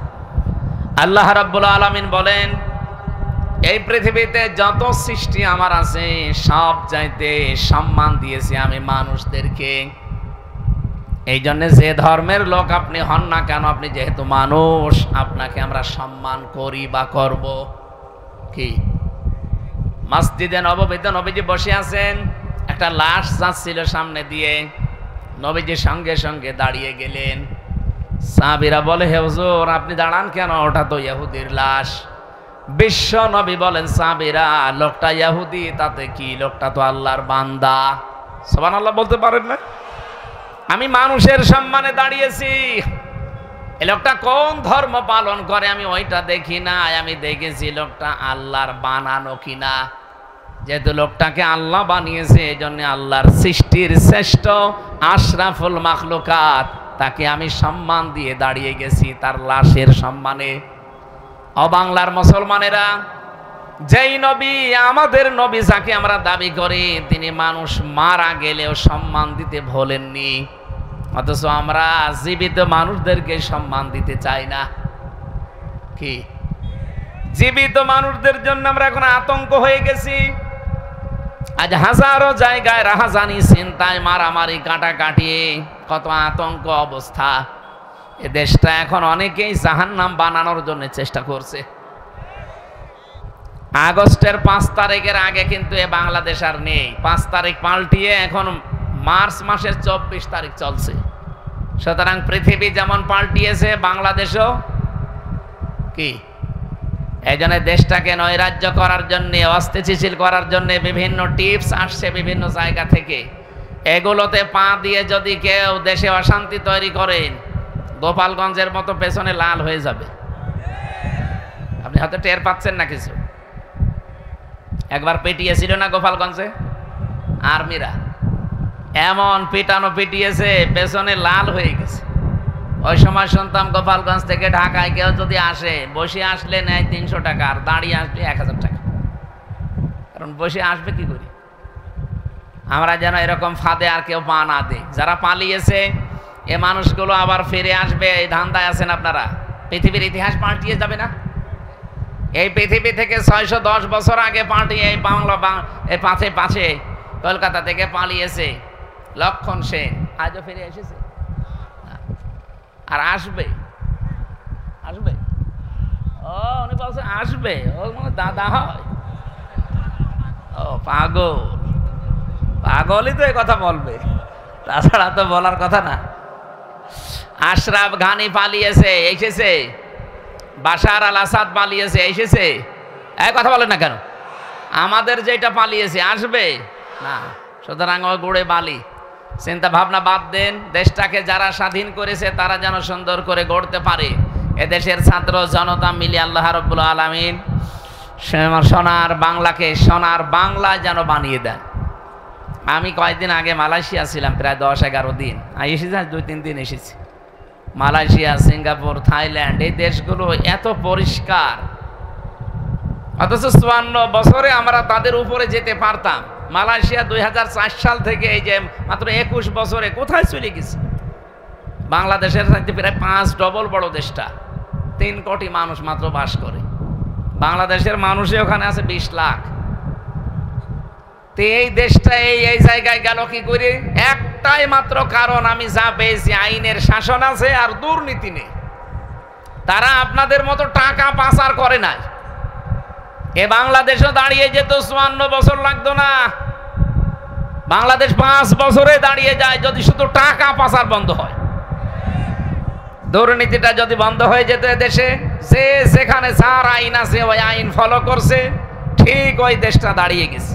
আল্লাহ রাব্বুল আলামিন বলেন, এই পৃথিবীতে যত সৃষ্টি আমার আছে সব চাইতে সম্মান দিয়েছি আমি মানুষদেরকে। এই জন্য যে ধর্মের লোক আপনি হন না কেন, আপনি যেহেতু মানুষ, আপনাকে আমরা সম্মান করি বা করব। কি মসজিদে নববীতে নবীজি বসে আছেন, একটা লাশ যাচ্ছিল সামনে দিয়ে, নবীজি সঙ্গে সঙ্গে দাঁড়িয়ে গেলেন। সাহাবীরা বলে, হে হুজুর আপনি দাঁড়ান কেন, ওটা তো ইহুদির লাশ। বিশ্ব নবী বলেন, সাহাবীরা লোকটা ইহুদি তাতে কি, লোকটা তো আল্লাহর বান্দা। সুবহানাল্লাহ বলতে পারেন না? আমি মানুষের সম্মানে দাঁড়িয়েছি। এই লোকটা কোন ধর্ম পালন করে আমি ওইটা দেখি না, আমি দেখেছি লোকটা আল্লাহর বানানো কিনা। যেহেতু লোকটাকে আল্লাহ বানিয়েছে, এই জন্য আল্লাহর সৃষ্টির শ্রেষ্ঠ আশরাফুল মাখলুকাত, তাকে আমি সম্মান দিয়ে দাঁড়িয়ে গেছি তার লাশের সম্মানে। অবাংলার মুসলমানেরা, যেই নবী আমাদের নবী যাকে আমরা দাবি করি, তিনি মানুষ মারা গেলেও সম্মান দিতে ভোলেননি, অথচ আমরা জীবিত মানুষদেরকে সম্মান দিতে চাই না। কি জীবিত মানুষদের জন্য আমরা এখন আতঙ্ক হয়ে গেছি। আজ হাজারো জায়গায় রাহাজানি, চিন্তায়, মারামারি, কাটাকাটি, কত আতঙ্ক অবস্থা। এ দেশটা এখন অনেকেই জাহান্নাম বানানোর জন্য চেষ্টা করছে। আগস্টের 5 তারিখের আগে কিন্তু এ বাংলাদেশ আর নেই। 5 তারিখ পাল্টিয়ে এখন মার্চ মাসের 24 তারিখ চলছে। সুতরাং পৃথিবী যেমন পাল্টিয়েছে, বাংলাদেশও কি এই জন্য দেশটাকে নৈরাজ্য করার জন্য, অস্থিতিশীল করার জন্য বিভিন্ন টিপস আসছে বিভিন্ন জায়গা থেকে। এগুলোতে পা দিয়ে যদি কেউ দেশে অশান্তি তৈরি করেন, গোপালগঞ্জের মতো পেছনে লাল হয়ে যাবে। আপনি হয়তো টের পাচ্ছেন না কিছু। একবার পিটিয়েছিল না গোপালগঞ্জে আর্মিরা, এমন পিটানো পিটিয়েছে পেছনে লাল হয়ে গেছে। ওই সময় শুনতাম গোপালগঞ্জ থেকে ঢাকায় কেউ যদি আসে, বসে আসলে নেয় 300 টাকা, আর দাঁড়িয়ে আসলে 1000 টাকা। কারণ বসে আসবে কি করি আমরা, যেন এরকম ফাঁদে আর কেউ পা না দেয়। যারা পালিয়েছে এ মানুষগুলো আবার ফিরে আসবে, এই ধান্দায় আছেন আপনারা। পৃথিবীর ইতিহাস পাল্টিয়ে যাবে না? এই পৃথিবী থেকে 610 বছর আগে পাল্টিয়ে এই বাংলা এই পাশে কলকাতা থেকে পালিয়েছে লক্ষণ সেন, আজও ফিরে এসেছে আর আসবে। আসবে ও উনি বলছে আসবে, ও মানে দাদা হয়। ও পাগল, পাগলই তো এই কথা বলবে, তাছাড়া তো বলার কথা না। আশরাফ ঘানি পালিয়েছে, এসেছে। বাশার আল আসাদ পালিয়েছে, এসেছে। এই কথা বলেন না কেন? আমাদের যেটা পালিয়েছে আসবে না। সুতরাং ও গুড়ে বালি, চিন্তা ভাবনা বাদ দেন। দেশটাকে যারা স্বাধীন করেছে তারা যেন সুন্দর করে গড়তে পারে। এদেশের ছাত্র জনতা মিলে আল্লাহ রাব্বুল আলামিন সোনার বাংলাকে সোনার বাংলা যেন বানিয়ে দেন। আমি কয়েকদিন আগে মালয়েশিয়া ছিলাম, প্রায় 10-11 দিন এসেছি, 2-3 দিন এসেছি। মালয়েশিয়া, সিঙ্গাপুর, থাইল্যান্ড, এই দেশগুলো এত পরিষ্কার, অথচ 54 বছরে আমরা তাদের উপরে যেতে পারতাম। মালয়েশিয়া 2004 সাল থেকে এই যে মাত্র 21 বছরে কোথায় চলে গেছে? বাংলাদেশের সাথে প্রায় 5 ডবল বড় দেশটা, 3 কোটি মানুষ মাত্র বাস করে। বাংলাদেশের মানুষই ওখানে আছে 20 লাখ। তো এই দেশটা এই জায়গায় গেল কি করে? একটাই মাত্র কারণ, আমি যা পেয়েছি, আইনের শাসন আছে আর দুর্নীতি নেই। তারা আপনাদের মতো টাকা পাচার করে নাই। এ বাংলাদেশও দাঁড়িয়ে যেত, 54 বছর লাগতো না। বাংলাদেশ 5 বছরে দাঁড়িয়ে যায় যদি শুধু টাকা পাচার বন্ধ হয়। দুর্নীতিটা যদি বন্ধ হয়ে যেত দেশে, যে যেখানে যার আইন আছে ওই আইন ফলো করছে, ঠিক ওই দেশটা দাঁড়িয়ে গেছে।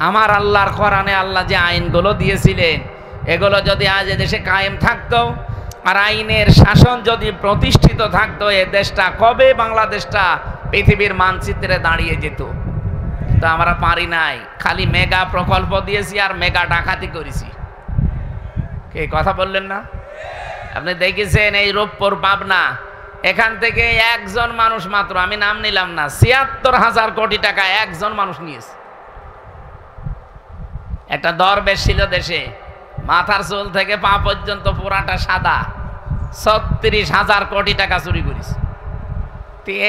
আমার আল্লাহর কোরআনে আল্লাহ যে আইনগুলো দিয়েছিলেন, এগুলো যদি আজ দেশে কায়েম থাকতো আর আইনের শাসন যদি প্রতিষ্ঠিত থাকতো, এ দেশটা কবে বাংলাদেশটা পৃথিবীর মানচিত্রে দাঁড়িয়ে যেত। তো আমরা পারি নাই, খালি মেগা প্রকল্প দিয়েছি আর মেগা ডাকাতি করেছি। কে কথা বললেন না? আপনি দেখেছেন এই রূপপুর, পাবনা, এখান থেকে একজন মানুষ মাত্র, আমি নাম নিলাম না, ৭৬,০০০ কোটি টাকা একজন মানুষ নিয়েছে। একটা দরবেশ ছিল দেশে, মাথার চুল থেকে পা পর্যন্ত পুরাটা সাদা, ৩৬,০০০ কোটি টাকা চুরি করেছে।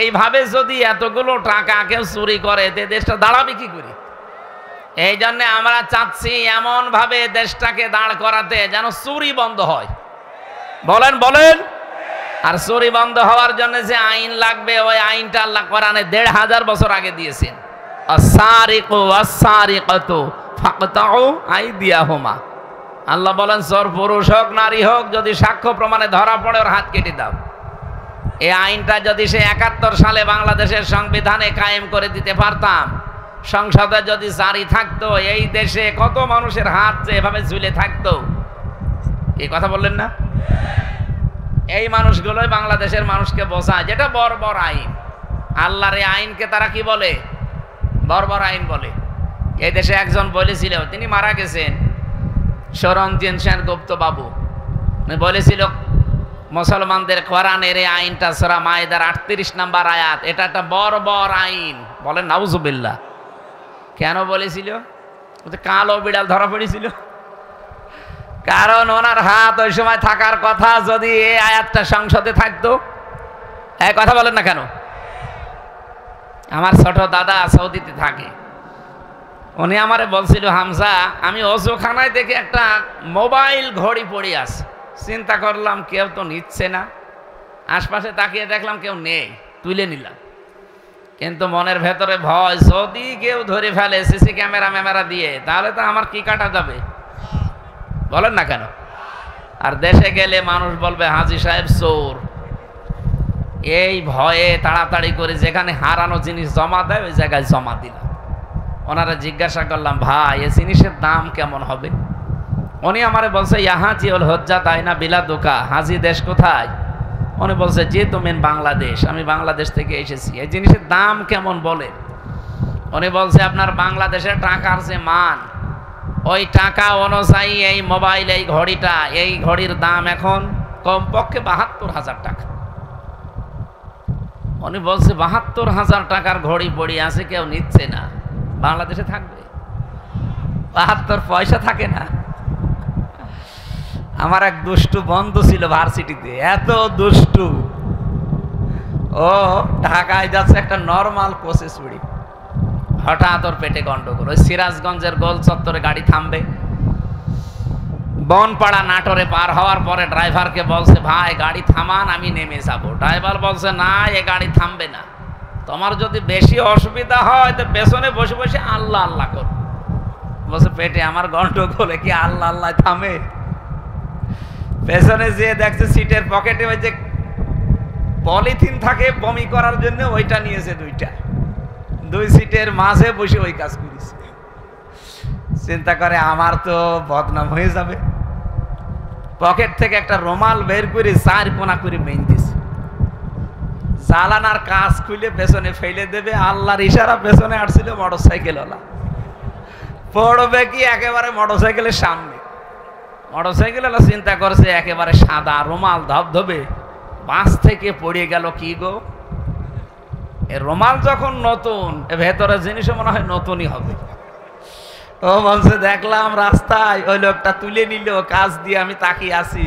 এইভাবে যদি এতগুলো টাকা কেউ চুরি করে, দেশটা দাঁড়াবে কি করে? এই জন্য আমরা চাচ্ছি এমন ভাবে দেশটাকে দাঁড় করাতে যেন চুরি বন্ধ হয়। বলেন বলেন। আর চুরি বন্ধ হওয়ার জন্য যে আইন লাগবে, ওই আইনটা আল্লাহ কোরআনে ১৫০০ বছর আগে দিয়েছেন। আস-সারিকু ওয়াস-সারিকাতু ফাকতাউ আইদিয়াহুমা। আল্লাহ বলেন চোর পুরুষ হোক নারী হোক যদি সাক্ষ্য প্রমাণে ধরা পড়ে ওর হাত কেটে দাও। এই আইনটা যদি সে ৭১ সালে বাংলাদেশের সংবিধানে কায়েম করে দিতে পারতাম, সংসদে যদি জারি থাকতো, এই দেশে কত মানুষের হাত যে এভাবে ঝুলে থাকতো। এই কথা বললেন না? এই মানুষগুলোই বাংলাদেশের মানুষকে বোঝায় যেটা বর্বর আইন। আল্লাহর এই আইনকে তারা কি বলে? বর্বর আইন বলে। এই দেশে একজন বলেছিল, তিনি মারা গেছেন, সরঞ্জিত সেনগুপ্ত বাবু বলেছিল মুসলমানদের কোরআনের এই আইনটা সূরা মায়েদার ৩৮ নম্বর আয়াত, এটা একটা বর্বর আইন। বলেন নাউজুবিল্লাহ। কেন বলেছিল? কালো বিড়াল ধরা পড়েছিল। কারণ ওনার হাত ওই সময় থাকার কথা যদি এই আয়াতটা সংসদে থাকতো। এক কথা বলেন না কেন? আমার ছোট দাদা সৌদিতে থাকে, উনি আমারে বলছিল, হামজা আমি অজুখানায় দেখে একটা মোবাইল ঘড়ি পড়ে আছে, চিন্তা করলাম কেউ তো নিচ্ছে না, আশপাশে তাকিয়ে দেখলাম কেউ নেই, তুলে নিলাম। কিন্তু মনের ভেতরে ভয়, যদি কেউ ধরে ফেলে সিসি ক্যামেরা দিয়ে, তাহলে তো আমার কি কাটা যাবে? বলেন না কেন? আর দেশে গেলে মানুষ বলবে হাজী সাহেব চোর। এই ভয়ে তাড়াতাড়ি করে যেখানে হারানো জিনিস জমা দেয় ওই জায়গায় জমা দিলাম। ওনারা জিজ্ঞাসা করলাম, ভাই এই জিনিসের দাম কেমন হবে? উনি আমারে বলছে, ইয়াহাজি ওল হজ্জা তাই না বিলা দোকা। হাজি দেশ কোথায়? উনি বলছে, যে তুমি বাংলাদেশ। আমি বাংলাদেশ থেকে এসেছি। এই জিনিসের দাম কেমন বলে? উনি বলছে, আপনার বাংলাদেশের টাকার যে মান, ওই টাকা অনুযায়ী এই মোবাইল, এই ঘড়িটা, এই ঘড়ির দাম এখন কমপক্ষে ৭২,০০০ টাকা। উনি বলছে ৭২,০০০ টাকার ঘড়ি পড়ে আছে, কেউ নিচ্ছে না। বাংলাদেশে থাকবে? ৭২ পয়সা থাকে না। আমার এক দুষ্টু বন্ধু ছিল ভার্সিটিতে, এত দুষ্টু, ও ঢাকায় যাচ্ছে একটা নর্মাল কোচে চুড়ি, হঠাৎ ওর পেটে গন্ডগোল। ওই সিরাজগঞ্জের গোল চত্বরে গাড়ি থামবে, বনপাড়া নাটোরে পার হওয়ার পরে ড্রাইভারকে বলছে, ভাই গাড়ি থামান, আমি নেমে যাবো। ড্রাইভার বলছে, না এ গাড়ি থামবে না, তোমার যদি বেশি অসুবিধা হয় তো পেছনে বসে বসে আল্লাহ আল্লাহ কর। বলছে, পেটে আমার গন্ডগোলে কি আল্লাহ আল্লাহ থামে? পেছনে যেয়ে দেখছে সিটের পকেটে ওই যে পলিথিন থাকে বমি করার জন্য, ওইটা নিয়েছে দুই সিটের মাঝে বসে ওই কাজ করেছে। চিন্তা করে আমার তো বদনাম হয়ে যাবে। পকেট থেকে একটা রুমাল বের করে ৪ কোনা করে বেঁধেছে, জালানার কাজ খুলে পেছনে ফেলে দেবে। আল্লাহর ইশারা, পেছনে আসছিল মোটরসাইকেল ওলা, পড়বে কি একেবারে মোটরসাইকেলের সামনে। মোটরসাইকেল ওলা চিন্তা করছে একেবারে সাদা, রুমাল ধবধবে, বাস থেকে পড়ে গেল কি গো। এ রুমাল যখন নতুন, ভেতরে জিনিসও মনে হয় নতুনই হবে। ও বলছে, দেখলাম রাস্তায় ওই লোকটা তুলে নিল কাজ দিয়ে, আমি তাকিয়ে আছি।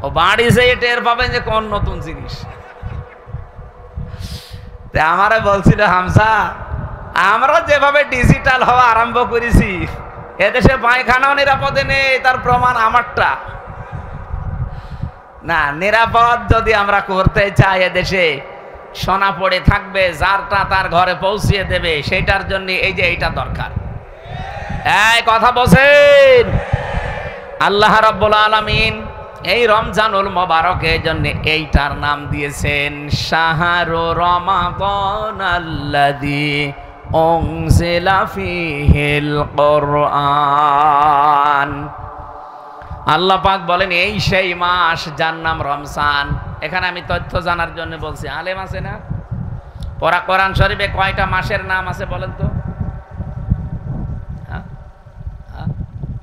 ও বাড়ি যেয়ে টের পাবেন যে কোন নতুন জিনিস। আমারে বলছিল, হামজা আমরা যেভাবে ডিজিটাল হওয়া আরম্ভ করেছি, এদেশে পায়খানাও নিরাপদে নেই, তার প্রমাণ আমারটা। না, নিরাপদ যদি আমরা করতে চাই, এদেশে সোনা পড়ে থাকবে, যারটা তার ঘরে পৌঁছিয়ে দেবে, সেটার জন্য এই যে এইটা দরকার। এই কথা বলছেন আল্লাহ রাব্বুল আলামিন এই রমজানুল মোবারকের জন্য এইটার নাম দিয়েছেন শাহরু রমাদানাল্লাযী উনজিলা ফীহিল কুরআন। আল্লাহ পাক বলেন এই সেই মাস যার নাম রমজান। এখানে আমি তথ্য জানার জন্য বলছি, আলেম আছে না? কোরআন শরীফে কয়টা মাসের নাম আছে বলেন তো?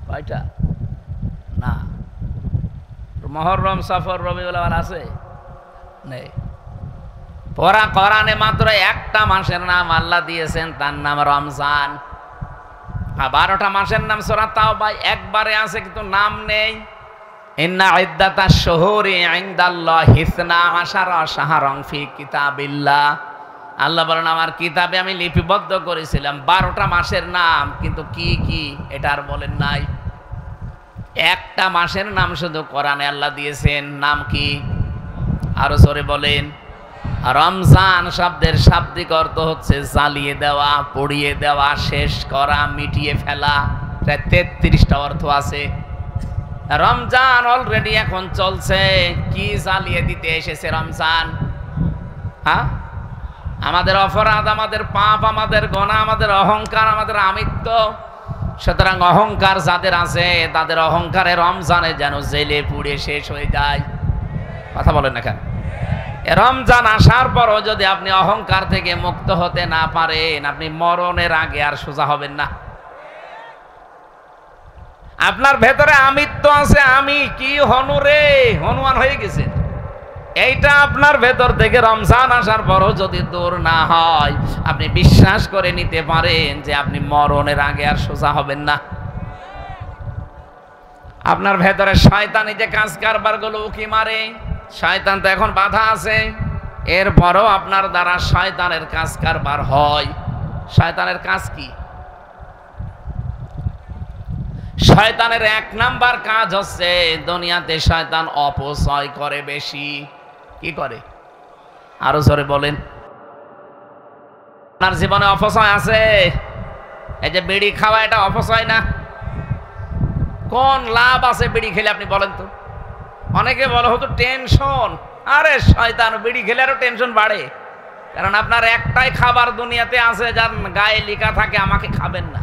কয়টা? না, মুহররম, সফর, রবিউল আউয়াল আছে? নেই। কোরআনে মাত্র একটা মাসের নাম আল্লাহ দিয়েছেন, তার নাম রমজান। 12টা মাসের নাম সূরা তাওবা একবারে আছে, কিন্তু নাম নেই। ইন্না ইদ্দাতাশ শুহুরি ইনদাল্লাহি 12 শাহরান ফি কিতাবিল্লাহ। আল্লাহ বলেন আমার কিতাবে আমি লিপিবদ্ধ করেছিলাম 12টা মাসের নাম, কিন্তু কি কি এটা আর বলেন নাই। একটা মাসের নাম শুধু কোরআনে আল্লাহ দিয়েছেন, নাম কি? আরো জোরে বলেন। রমজান শব্দের শাব্দিক অর্থ হচ্ছে জ্বালিয়ে দেওয়া, পুড়িয়ে দেওয়া, শেষ করা, মিটিয়ে ফেলা। প্রায় 33টা অর্থ আছে। রমজান অলরেডি এখন চলছে, কি চালিয়ে দিতে এসেছে রমজান? হ্যাঁ, আমাদের অপরাধ, আমাদের পাপ, আমাদের গোনা, আমাদের অহংকার, আমাদের আমিত্ব। সুতরাং অহংকার যাদের আছে তাদের অহংকারে রমজানে যেন জেলে পুড়ে শেষ হয়ে যায়। কথা বলেন না কেন? রমজান আসার পরও যদি আপনি অহংকার থেকে মুক্ত হতে না পারেন, আপনি মরণের আগে আর সোজা হবেন না। আপনার ভেতরে আমিত্ব আছে, আমি কি হনুরে, হনুমান হয়ে গেছে। এইটা আপনার ভেতর থেকে রমজান আসার পরও যদি দূর না হয়, আপনি বিশ্বাস করে নিতে পারেন যে আপনি মরণের আগে আর সোজা হবেন না। আপনার ভেতরে শয়তানি যে কাজ কারবারগুলো উকি মারে, শয়তান তো এখন বাধা আছে, এরপরও আপনার দ্বারা শয়তানের কাজ কারবার হয়। শয়তানের কাজ কি? শয়তানের এক নাম্বার কাজ হচ্ছে দুনিয়াতে শয়তান অপচয় করে বেশি। কি করে? আরো জোরে বলেন। আপনার জীবনে অপচয় আছে? এই যে বিড়ি খাওয়া, এটা অপচয় না? কোন লাভ আছে বিড়ি খেলে আপনি বলেন তো? অনেকে বলে হয়তো টেনশন। আরে শয়তান, বিড়ি খেলে আরো টেনশন বাড়ে। কারণ আপনার একটাই খাবার দুনিয়াতে আছে যার গায়ে লেখা থাকে আমাকে খাবেন না।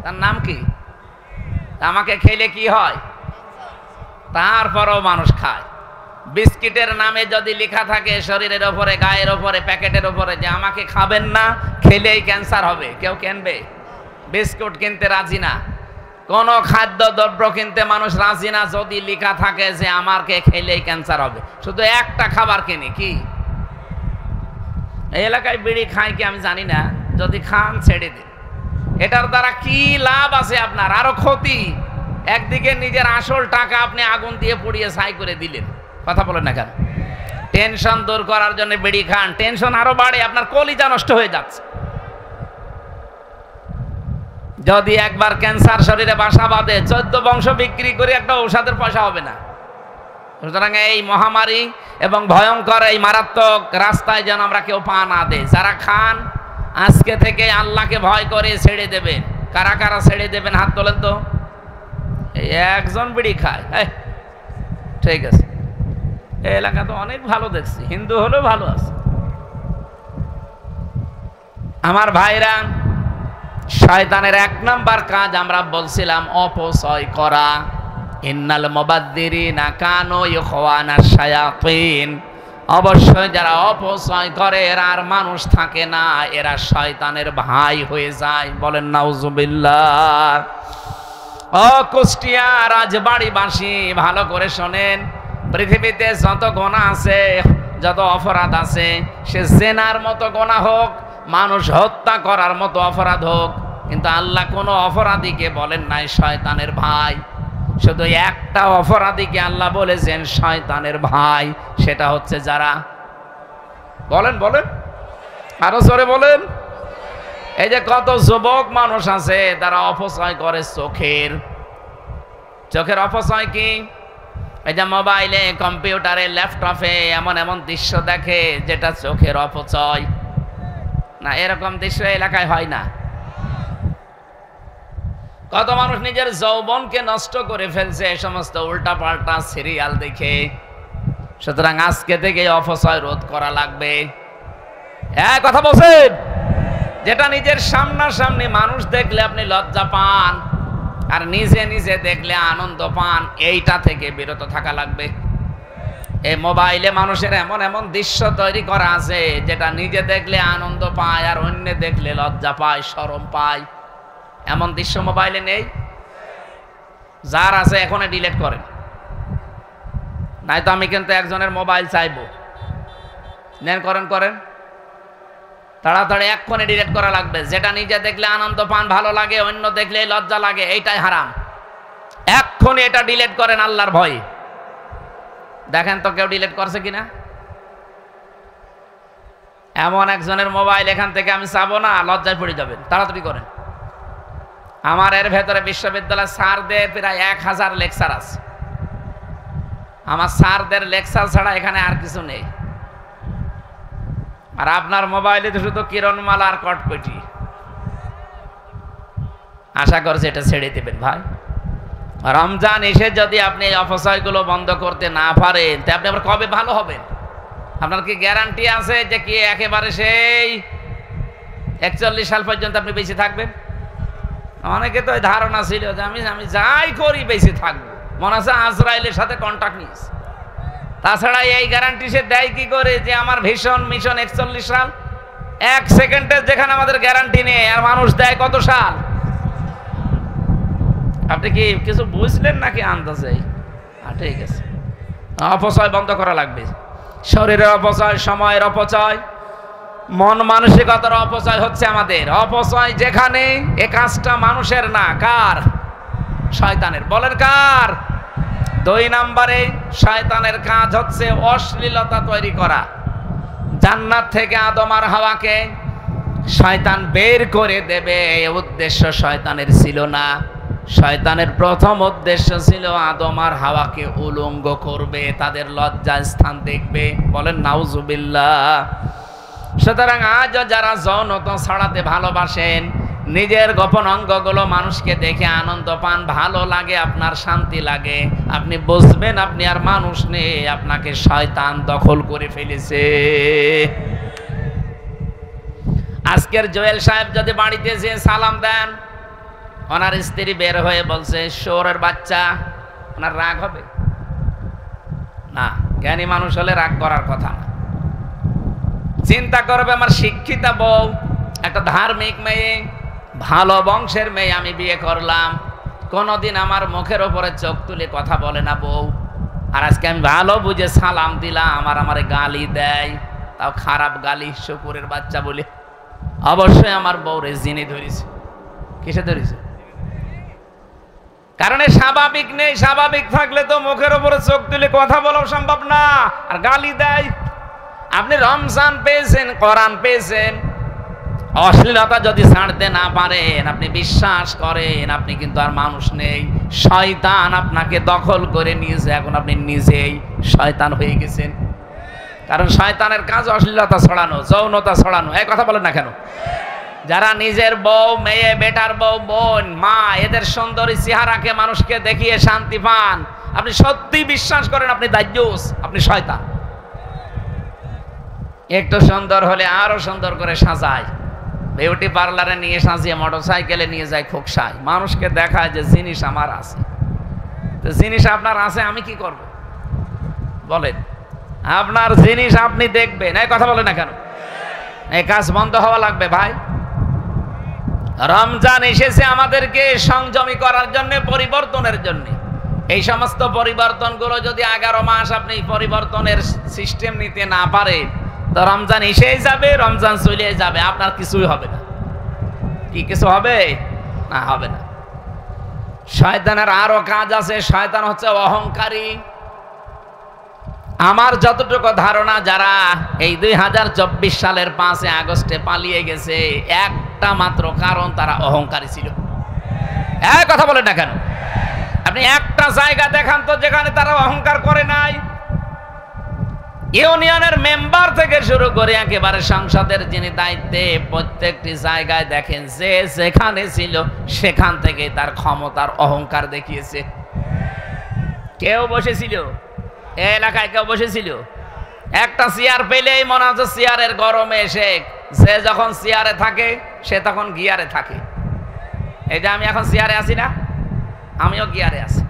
তার নাম কি? আমাকে খেলে কি হয়? তারপরও মানুষ খায়। বিস্কিটের নামে যদি লেখা থাকে শরীরের ওপরে, গায়ের ওপরে, প্যাকেটের ওপরে যে আমাকে খাবেন না, খেলেই ক্যান্সার হবে, কেউ কিনবে? বিস্কুট কিনতে রাজি না, কোন খাদ্য দ্রব্য কিনতে মানুষ রাজি না যদি লেখা থাকে যে আমাকে খেলেই ক্যান্সার হবে। শুধু একটা খাবার কিনি, কি? এই এলাকায় বিড়ি খায় কি আমি জানি না, যদি খান ছেড়ে দিন। এটার দ্বারা কি লাভ আছে আপনার? আরো ক্ষতি। একদিকে নিজের আসল টাকা আপনি আগুন দিয়ে পুড়িয়ে ছাই করে দিলেন। কথা বলেন না কেন? টেনশন দূর করার জন্য বিড়ি খান, টেনশন আরো বাড়ে, আপনার কলিজা নষ্ট হয়ে যাচ্ছে। যদি একবার ক্যান্সার শরীরে বাসা বাঁধে, 14 বংশ বিক্রি করে একটা ঔষধের পয়সা হবে না। সুতরাং এই মহামারী এবং ভয়ঙ্কর এই মারাত্মক রাস্তায় যেন আমরা কেউ পা না দেই। যারা খান আজকে থেকে আল্লাহকে ভয় করে ছেড়ে দেবেন। কারা কারা ছেড়ে দেবেন হাত তোলেন তো? এই একজন বিড়ি খায়, ঠিক আছে। এই এলাকা তো অনেক ভালো দেখছি, হিন্দু হলেও ভালো আছে। আমার ভাইরা, শয়তানের এক নাম্বার কাজ আমরা বলছিলাম অপচয় করা। ইন্নাল মুবাদ্দিরিনা কানু ইখওয়ানাশ শায়াতিন। অবশ্যই যারা অপচয় করে এরা আর মানুষ থাকে না, এরা শয়তানের ভাই হয়ে যায়। বলেন নাউজুবিল্লাহ। ও কুষ্টিয়া রাজবাড়িবাসী, ভালো করে শোনেন। পৃথিবীতে যত গুনাহ আছে, যত অপরাধ আছে, সে জেনার মতো গুনাহ হোক, মানুষ হত্যা করার মতো অপরাধ হোক, কিন্তু আল্লাহ কোনো অপরাধীকে বলেন নাই শয়তানের ভাই। শুধু একটা অপরাধীকে আল্লাহ বলেছেন শয়তানের ভাই, সেটা হচ্ছে যারা, বলেন বলেন, আরো জোরে বলেন। এই যে কত যুবক মানুষ আছে তারা অপচয় করে চোখের। চোখের অপচয় কি? এই যে মোবাইলে, কম্পিউটারে, ল্যাপটপে এমন এমন দৃশ্য দেখে যেটা চোখের অপচয়। না, এরকম দৃশ্য এলাকায় হয় না? কত মানুষ নিজের যৌবনকে নষ্ট করে ফেলছে এই সমস্ত উল্টা পাল্টা সিরিয়াল দেখে। সুতরাং আজকে থেকে অপচয় রোধ করা লাগবে। হ্যাঁ, কথা বলছেন? যেটা নিজের সামনাসামনি মানুষ দেখলে আপনি লজ্জা পান আর নিজে নিজে দেখলে আনন্দ পান, এইটা থেকে বিরত থাকা লাগবে। এই মোবাইলে মানুষের এমন এমন দৃশ্য তৈরি করা আছে যেটা নিজে দেখলে আনন্দ পায় আর অন্য দেখলে লজ্জা পায়, শরম পায়। এমন দৃশ্য মোবাইলে নেই? যার আছে এখনই ডিলিট করেন, নাই তো আমি কিন্তু একজনের মোবাইল চাইবো। নেন, করেন করেন, তাড়াতাড়ি এক্ষুনি ডিলিট করা লাগবে। যেটা নিজে দেখলে আনন্দ পান, ভালো লাগে, অন্য দেখলে লজ্জা লাগে, এইটাই হারাম। এক্ষুনি এটা ডিলিট করেন আল্লাহর ভয়ে। দেখেন তো কেউ ডিলিট করছে কিনা। এমন একজনের মোবাইল এখান থেকে আমি চাবো না, লজ্জায় পড়ে যাবেন, তাড়াতাড়ি করেন। আমার এর ভেতরে বিশ্ববিদ্যালয় স্যারদের প্রায় 1000 লেকচার আছে। আমার স্যারদের লেকচার ছাড়া এখানে আর কিছু নেই। আর আপনার মোবাইলে তো শুধু কিরণমালা আর কটকটি। আশা করছি এটা ছেড়ে দেবেন ভাই। রমজান এসে যদি আপনি এই অপচয়গুলো বন্ধ করতে না পারেন, তা আপনি আবার কবে ভালো হবেন? আপনার কি গ্যারান্টি আছে যে কি একেবারে সেই 41 সাল পর্যন্ত আপনি বেঁচে থাকবেন? অনেকে তো ধারণা ছিল যে আমি যাই করি বেঁচে থাকবো, মনে আছে আজরাইলের সাথে কন্ট্যাক্ট নিয়েছে। তাছাড়া এই গ্যারান্টি সে দেয় কি করে যে আমার ভীষণ মিশন 41 সাল? 1 সেকেন্ডের যেখানে আমাদের গ্যারান্টি নেই, আর মানুষ দেয় কত সাল? আপনি কি কিছু বুঝলেন নাকি আন্দাজে? ঠিক আছে, অপচয় বন্ধ করা লাগবে। শরীরের অপচয়, সময়ের অপচয়, মন মানসিকতার অপচয় হচ্ছে আমাদের অপচয়। যেখানে এ কাজটা মানুষের না, কার? শয়তানের। বলেন কার? 2 নম্বরে শয়তানের কাজ হচ্ছে অশ্লীলতা তৈরি করা। জান্নাত থেকে আদম আর হাওয়াকে শয়তান বের করে দেবে, এই উদ্দেশ্য শয়তানের ছিল না। শয়তানের প্রথম উদ্দেশ্য ছিল আদম আর হাওয়াকে উলঙ্গ করবে, তাদের লজ্জা স্থান দেখবে। বলেন নাউজুবিল্লাহ। সুতরাং আজও যারা যৌনতা ছড়াতে ভালোবাসেন, নিজের গোপন অঙ্গগুলো মানুষকে দেখে আনন্দ পান, ভালো লাগে, আপনার শান্তি লাগে, আপনি বুঝবেন আপনি আর মানুষ নেই, আপনাকে শয়তান দখল করে ফেলেছে। আজকের জোয়েল সাহেব যদি বাড়িতে যে সালাম দেন, ওনার স্ত্রী বের হয়ে বলছে শোরের বাচ্চা, ওনার রাগ হবে না? জ্ঞানী মানুষ হলে রাগ করার কথা না। চিন্তা করবে আমার শিক্ষিতা বউ, একটা ধার্মিক মেয়ে, ভালো বংশের মেয়ে আমি বিয়ে করলাম, কোনোদিন আমার মুখের ওপরে চোখ তুলে কথা বলে না বউ, আর আজকে আমি ভালো বুঝে সালাম দিলাম আর আমারে গালি দেয়, তাও খারাপ গালি, শুকুরের বাচ্চা বলে। অবশ্যই আমার বউরে জিনে ধরেছে। কিসে ধরেছে? কারণ স্বাভাবিক নেই। স্বাভাবিক থাকলে তো মুখের ওপরে চোখ তুলে কথা বলাও সম্ভব না, আর গালি দেয়। আপনি রমজান পেয়েছেন, কোরআন পেয়েছেন, অশ্লীলতা যদি ছাড়তে না পারেন, আপনি বিশ্বাস করেন আপনি কিন্তু আর মানুষ নেই। শয়তান আপনাকে দখল করে নিয়েছে, এখন আপনি নিজেই শয়তান হয়ে গেছেন। কারণ শয়তানের কাজ অশ্লীলতা ছড়ানো, যৌনতা ছড়ানো। এই কথা বলেন না কেন? যারা নিজের বউ, মেয়ে, বেটার বউ, বোন, মা, এদের সুন্দরী চেহারাকে মানুষকে দেখিয়ে শান্তি পান, আপনি সত্যি বিশ্বাস করেন আপনি দাজ্জুস, আপনি শয়তান। একটু সুন্দর হলে আরো সুন্দর করে সাজায়, বিউটি পার্লারে নিয়ে সাজিয়ে মোটরসাইকেলে নিয়ে যায় খোকসায়, মানুষকে দেখায় যে জিনিস আমার আছে। তো জিনিস আপনার আছে, আমি কি করব? বলেন, আপনার জিনিস আপনি দেখবেন। এই কথা বলেন না কেন? এই কাজ বন্ধ হওয়া লাগবে ভাই। রমজান এসেছে আমাদেরকে সংযমী করার জন্য, পরিবর্তনের জন্য। এই সমস্ত পরিবর্তনগুলো যদি 11 মাস আপনি পরিবর্তনের সিস্টেম নিতে না পারেন, তো রমজান এসেই যাবে, রমজান চলে যাবে, আপনার কিছুই হবে না। কি কিছু হবে না? হবে না। শয়তানের আরো কাজ আছে। শয়তান হচ্ছে অহংকারী। আমার যতটুকু ধারণা, যারা এই 2024 সালের 5 আগস্টে পালিয়ে গেছে, একটা মাত্র কারণ, তারা অহংকারী ছিল। এই কথা বলেন না কেন? আপনি একটা জায়গা দেখান তো যেখানে তারা অহংকার করে নাই। ইউনিয়নের মেম্বার থেকে শুরু করে একেবারে সংসদের যিনি দায়িত্বে, প্রত্যেকটি জায়গায় দেখেন যে যেখানে ছিল সেখান থেকে তার ক্ষমতার অহংকার দেখিয়েছে। কেউ বসেছিল এলাকায়, কেউ বসেছিল একটা চেয়ার পেলেই মনে হচ্ছে চেয়ারের গরমে এসে, সে যখন চেয়ারে থাকে সে তখন গিয়ারে থাকে। এই যে আমি এখন চেয়ারে আছি না, আমিও গিয়ারে আছি।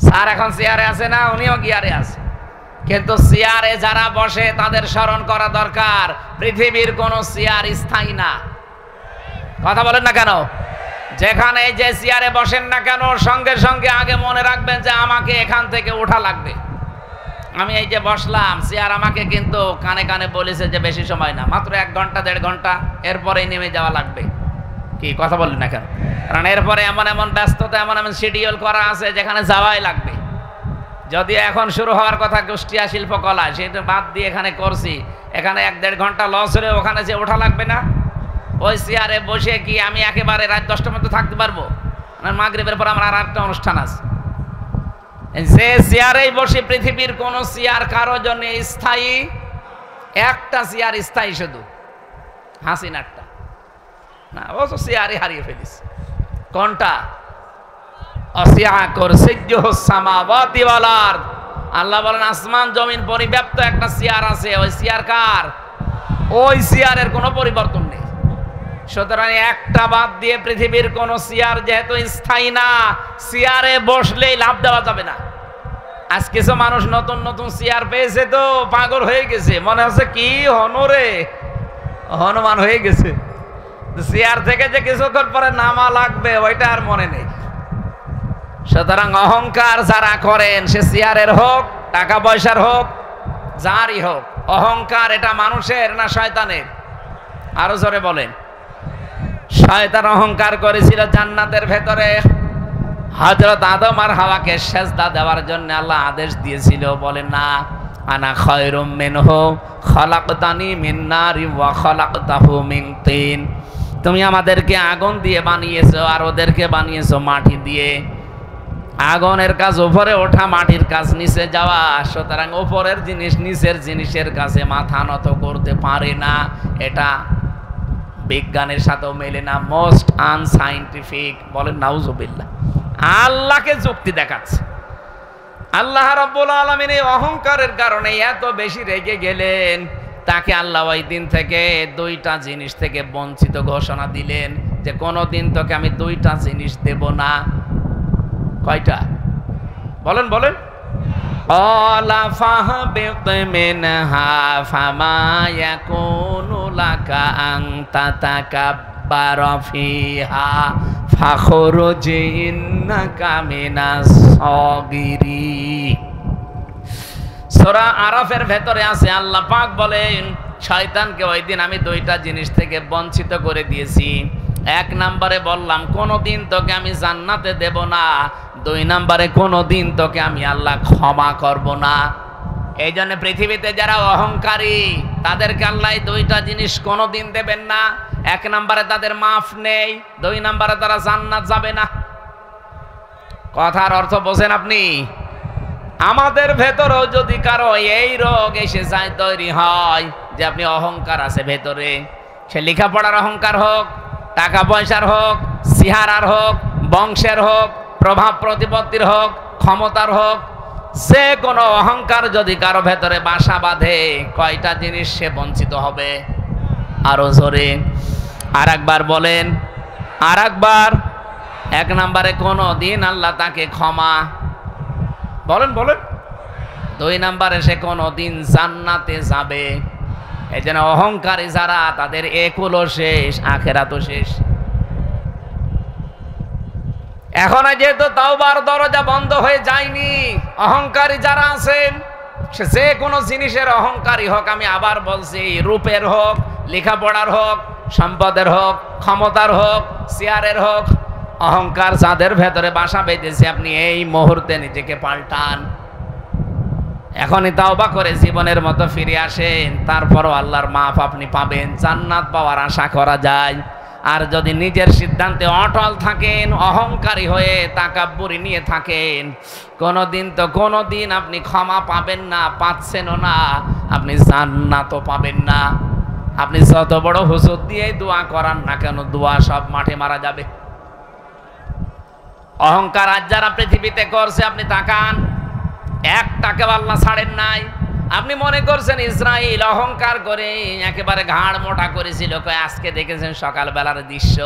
স্যার এখন চেয়ারে আছে না, উনিও গিয়ারে আছে। কিন্তু চেয়ারে যারা বসে তাদের স্মরণ করা দরকার, পৃথিবীর কোন চেয়ার স্থায়ী না। কথা বলেন না কেন? যেখানে যে চেয়ারে বসেন না কেন, সঙ্গে সঙ্গে আগে মনে রাখবেন যে আমাকে এখান থেকে ওঠা লাগবে। আমি এই যে বসলাম, চেয়ার আমাকে কিন্তু কানে কানে বলেছে যে বেশি সময় না, মাত্র 1 ঘন্টা 1.5 ঘন্টা, এরপরেই নেমে যাওয়া লাগবে। কি কথা বলেন না কেন? কারণ এরপরে এমন এমন ব্যস্ততা, এমন এমন শিডিউল করা আছে যেখানে যাওয়াই লাগবে। যদি এখন শুরু হওয়ার কথা কুষ্টিয়া শিল্পকলা, সেটা বাদ দিয়ে এখানে করছি, এখানে 1-1.5 ঘন্টা লস হলে ওখানে যে ওঠা লাগবে না? ওই চেয়ারে বসে কি আমি একেবারে রাত 10টার মধ্যে থাকতে পারবো? মাগরিবের পর আমার আর একটা অনুষ্ঠান আছে। যে চেয়ারেই বসে, পৃথিবীর কোন চেয়ার কারো জন্য স্থায়ী, একটা চেয়ার স্থায়ী, শুধু হাসিনারটা না। ও তো চেয়ারে হারিয়ে ফেলিস। কোনটা? আসিয়া কুরসিয়্যুস সামাওয়াতি ওয়াল আরদ। আল্লাহ বলেন আসমান জমিন পরিব্যাপ্ত একটা চেয়ার আছে, ওই চেয়ার কার? ওই চেয়ারের কোনো পরিবর্তন নেই। সুতরাং একটা বাদ দিয়ে পৃথিবীর কোন চেয়ার যেহেতু স্থায়ী না, চেয়ারে বসলেই লাভ দেওয়া যাবে না। আজ কিছু মানুষ নতুন নতুন চেয়ার পেয়েছে তো পাগল হয়ে গেছে, মনে হচ্ছে কি হনরে হনুমান হয়ে গেছে। চেয়ার থেকে যে কিছুক্ষণ পরে নামা লাগবে ওইটা আর মনে নেই। সুতরাং অহংকার যারা করেন, সে চেয়ারের হোক, টাকা পয়সার হোক, যারই হোক, অহংকার এটা মানুষের না শয়তানের? আরো জোরে বলেন। শয়তান অহংকার করেছিল জান্নাতের ভেতরে। হযরত আদম আর হাওয়াকে সেজদা দেওয়ার জন্য আল্লাহ আদেশ দিয়েছিল, বলে না আনা খায়রুম মিনহু খালাকতানি মিন নারি ওয়া খালাকতাহু মিন তিন। তুমি আমাদেরকে আগুন দিয়ে বানিয়েছো আর ওদেরকে বানিয়েছো মাটি দিয়ে। আগুনের কাজ উপরে ওঠা, মাটির কাজ নিচে যাওয়া। সুতরাং উপরের জিনিস নিচের জিনিসের কাছে মাথা নত করতে পারে না, এটা বিজ্ঞানের সাথেও মেলে না, মোস্ট আনসাইন্টিফিক। বলেন নাউজুবিল্লাহ। আল্লাহকে যুক্তি দেখাচ্ছে। আল্লাহ রাব্বুল আলামিন এই অহংকারের কারণে এত বেশি রেগে গেলেন, তাকে আল্লাহ ওই দিন থেকে দুইটা জিনিস থেকে বঞ্চিত ঘোষণা দিলেন যে কোনোদিন তোকে আমি দুইটা জিনিস দেব না। কয়টা? বলেন বলেন। ক্বালা ফাহবিত মিনহা ফামা ইয়াকুনু লাকা আন তাতাকাব্বারা ফিহা ফাখরুজ ইন্নাকা মিনাস সাগিরিন। সূরা আরাফের ভেতরে আছে, আল্লাহ পাক বলেন শয়তানকে ওই দিন আমি দুইটা জিনিস থেকে বঞ্চিত করে দিয়েছি। এক নম্বরে বললাম কোনোদিন তোকে আমি জান্নাতে দেব না, দুই নম্বরে কোনোদিন তোকে আমি আল্লাহ ক্ষমা করব না। এই জন্য পৃথিবীতে যারা অহংকারী তাদেরকে আল্লাহ দুইটা জিনিস কোনোদিন দেবেন না। এক নম্বরে তাদের মাফ নেই, দুই নম্বরে তারা জান্নাত যাবে না। কথার অর্থ বোঝেন আপনি? আমাদের ভেতরেও যদি কারো এই রোগ এসে যায়, তৈরি হয় যে আপনি অহংকার আছে ভেতরে, সে লেখাপড়ার অহংকার হোক, টাকা পয়সার হোক, চেহারার হোক, বংশের হোক, প্রভাব প্রতিপত্তির হোক, ক্ষমতার হোক, যে কোনো অহংকার যদি কারো ভেতরে বাসা বাঁধে, কয়টা জিনিস সে বঞ্চিত হবে? আরো জোরে আর একবার বলেন, আর একবার। এক নম্বরে কোনো দিন আল্লাহ তাকে ক্ষমা, বলেন বলেন। দুই নম্বরে সে কোনো দিন জান্নাতে যাবে। এই জন্য অহংকারী যারা, তাদের একুলও শেষ, আখেরাতও শেষ। এখন যেহেতু তাওবার দরজা বন্ধ হয়ে যায়নি, অহংকারী যারা আছেন, সে যে কোনো জিনিসের অহংকারী হোক, আমি আবার বলছি, রূপের হোক, লেখাপড়ার হোক, সম্পদের হোক, ক্ষমতার হোক, চেয়ারের হোক, অহংকার যাদের ভেতরে বাসা বেঁধেছে, আপনি এই মুহূর্তে নিজেকে পাল্টান। এখনই তাওবা করে জীবনের মতো ফিরে আসেন, তারপরও আল্লাহর মাফ আপনি পাবেন, জান্নাত পাওয়ার আশা করা যায়। আর যদি নিজের সিদ্ধান্তে অটল থাকেন, অহংকারী হয়ে তাকাব্বুরি নিয়ে থাকেন, কোনোদিন তো কোনোদিন আপনি ক্ষমা পাবেন না, পাচ্ছেনও না, আপনি জান্নাতও পাবেন না। আপনি যত বড় হুজুর দিয়ে দোয়া করান না কেন, দোয়া সব মাঠে মারা যাবে। অহংকার আজ যারা পৃথিবীতে করছে, আপনি তাকান, একটাকে আল্লাহ ছাড়েন নাই। আপনি মনে করছেন ইসরাইল অহংকার করে একেবারে ঘাড় মোটা করেছিল, আজকে দেখেছেন সকালবেলার দৃশ্য।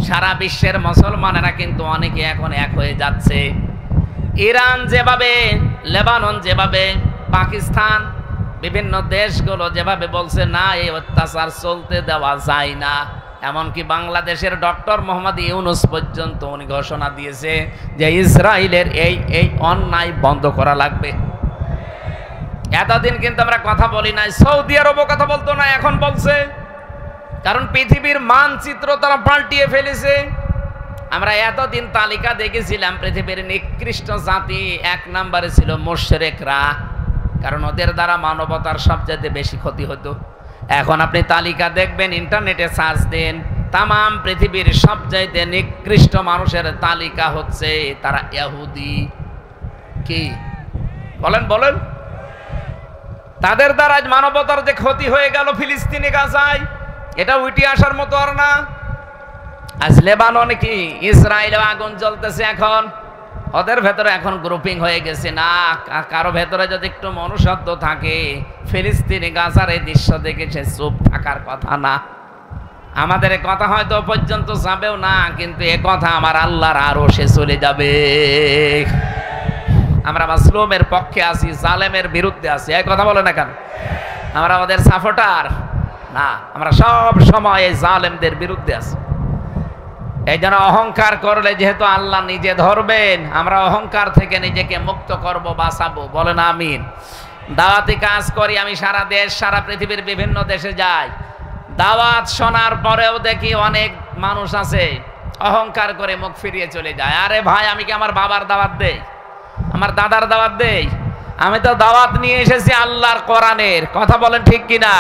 সারা বিশ্বের মুসলমানেরা কিন্তু অনেকে এখন এক হয়ে যাচ্ছে। ইরান যেভাবে, লেবানন যেভাবে, পাকিস্তান, বিভিন্ন দেশগুলো যেভাবে বলছে না এই অত্যাচার চলতে দেওয়া যায় না, এমনকি বাংলাদেশের ডক্টর মোহাম্মদ ইউনূস পর্যন্ত উনি ঘোষণা দিয়েছে যে ইসরায়েলের এই অন্যায় বন্ধ করা লাগবে। এতদিন কিন্তু আমরা কথা বলি নাই, সৌদি আরবও কথা বলতো না, এখন বলছে। কারণ পৃথিবীর মানচিত্র তারা পাল্টিয়ে ফেলেছে। আমরা এতদিন তালিকা দেখেছিলাম, পৃথিবীর নিকৃষ্ট জাতি এক নম্বরে ছিল মুশরিকরা, কারণ ওদের দ্বারা মানবতার সবচেয়ে বেশি ক্ষতি হতো। এখন আপনি তালিকা দেখবেন, ইন্টারনেটে সার্চ দেন, তামাম পৃথিবীর সবচাইতে নিকৃষ্ট মানুষের তালিকা হচ্ছে তারা ইহুদি। কি বলেন বলেন? তাদের দ্বারা আজ মানবতার যে ক্ষতি হয়ে গেল ফিলিস্তিনে, গাজায়, এটা উঠে আসার মতো আর না। আজ লেবাননে কি ইসরায়েলে আগুন জ্বলতেছে, এখন ওদের ভেতরে এখন গ্রুপিং হয়ে গেছে। না, কারো ভেতরে যদি একটু মনুষ্যত্ব থাকে, ফিলিস্তিনি গাজার এই দৃশ্য দেখে সে চুপ থাকার কথা না। আমাদের এ কথা হয়তো পর্যন্ত যাবেও না, কিন্তু এ কথা আমার আল্লাহর আরো সে চলে যাবে। আমরা মাসলুমের পক্ষে আছি, জালেমের বিরুদ্ধে আছি, এই কথা বলে না কেন? আমরা আমাদের সাপোর্টার না, আমরা সব সময় এই জালেমদের বিরুদ্ধে আছি। এই জন্য অহংকার করলে যেহেতু আল্লাহ নিজে ধরবেন, আমরা অহংকার থেকে নিজেকে মুক্ত করব, বাঁচাবো। বলেন আমিন। দাওয়াতি কাজ করি আমি, সারা দেশ সারা পৃথিবীর বিভিন্ন দেশে যাই। দাওয়াত শোনার পরেও দেখি অনেক মানুষ আছে অহংকার করে মুখ ফিরিয়ে চলে যায়। আরে ভাই, আমি কি আমার বাবার দাওয়াত দেই, আমার দাদার দাওয়াত দেই? আমি তো দাওয়াত নিয়ে এসেছি আল্লাহর কোরআনের। কথা বলেন ঠিক কিনা?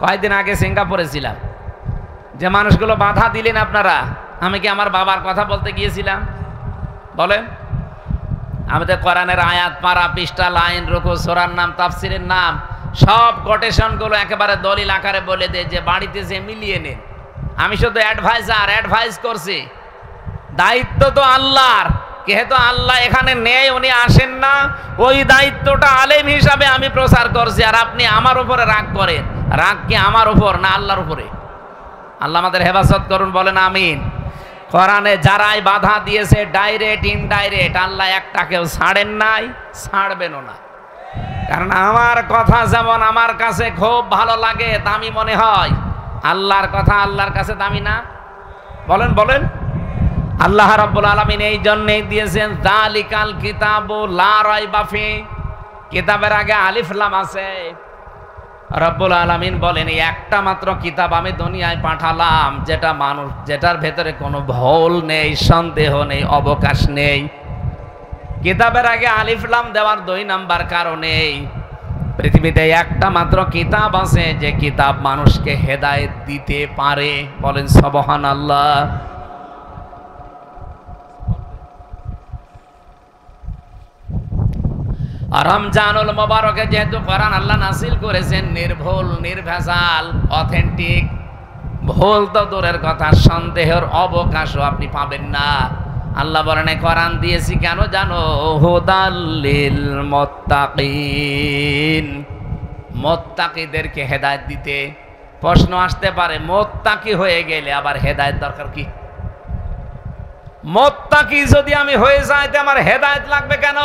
কয়েকদিন আগে সিঙ্গাপুরে ছিলাম, যে মানুষগুলো বাধা দিলেন আপনারা, আমি কি আমার বাবার কথা বলতে গিয়েছিলাম? বলেন। আমি তো কোরআনের আয়াত, পারা, পৃষ্ঠা, লাইন, রুকু, সূরার নাম, তাফসিরের নাম, সব কোটেশনগুলো একেবারে দলিল আকারে বলে দেয় যে বাড়িতে যে মিলিয়ে নেন। আমি শুধু অ্যাডভাইস করছি। দায়িত্ব তো আল্লাহর, যেহেতু আল্লাহ এখানে নেই, উনি আসেন না, ওই দায়িত্বটা আলেম হিসাবে আমি প্রচার করছি। আর আপনি আমার উপরে রাগ করেন, রাগ কি আমার উপর না আল্লাহর উপরে? আল্লাহ আমাদের হেফাজত করুন, বলেন আমিন। কোরআনে যারাই বাধা দিয়েছে, ডাইরেক্ট ইনডাইরেক্ট, আল্লাহ একটাকেও ছাড়েন নাই, ছাড়বেনও না। কারণ আমার কথা যেমন আমার কাছে খুব ভালো লাগে, দামি মনে হয়, আল্লাহর কথা আল্লাহর কাছে দামি না? বলেন বলেন। আল্লাহ রাব্বুল আলামিন এই জন্যই দিয়েছেন যালিকাল কিতাবু লা রাইবা ফি। কিতাবের আগে আলিফ লাম আছে। রব্বুল আলামিন বলেন, এই একটা মাত্র কিতাব আমি দুনিয়ায় পাঠালাম, যেটার ভেতরে কোনো ভুল নেই, সন্দেহ নেই, অবকাশ নেই। কিতাবের আগে আলিফ লাম দেওয়ার 2 নাম্বার কারণে পৃথিবীতে একটা মাত্র কিতাব আছে, যে কিতাব মানুষকে হেদায়েত দিতে পারে। বলেন সুবহানাল্লাহ। রমজানুল মুবারকে যেহেতু কোরআন আল্লাহ নাযিল করেছেন নির্ভুল, নির্ভেজাল, অথেন্টিক, ভুল তো দূরের কথা, সন্দেহের অবকাশও আপনি পাবেন না। আল্লাহ বলেন কোরআন দিয়েছি কেন জানো? হুদাল লিল মুত্তাকিন, মুত্তাকিদেরকে হেদায়েত দিতে। প্রশ্ন আসতে পারে, মুত্তাকি হয়ে গেলে আবার হেদায়েত দরকার কি? মুত্তাকি যদি আমি হয়ে যাই, তো আমার হেদায়েত লাগবে কেন?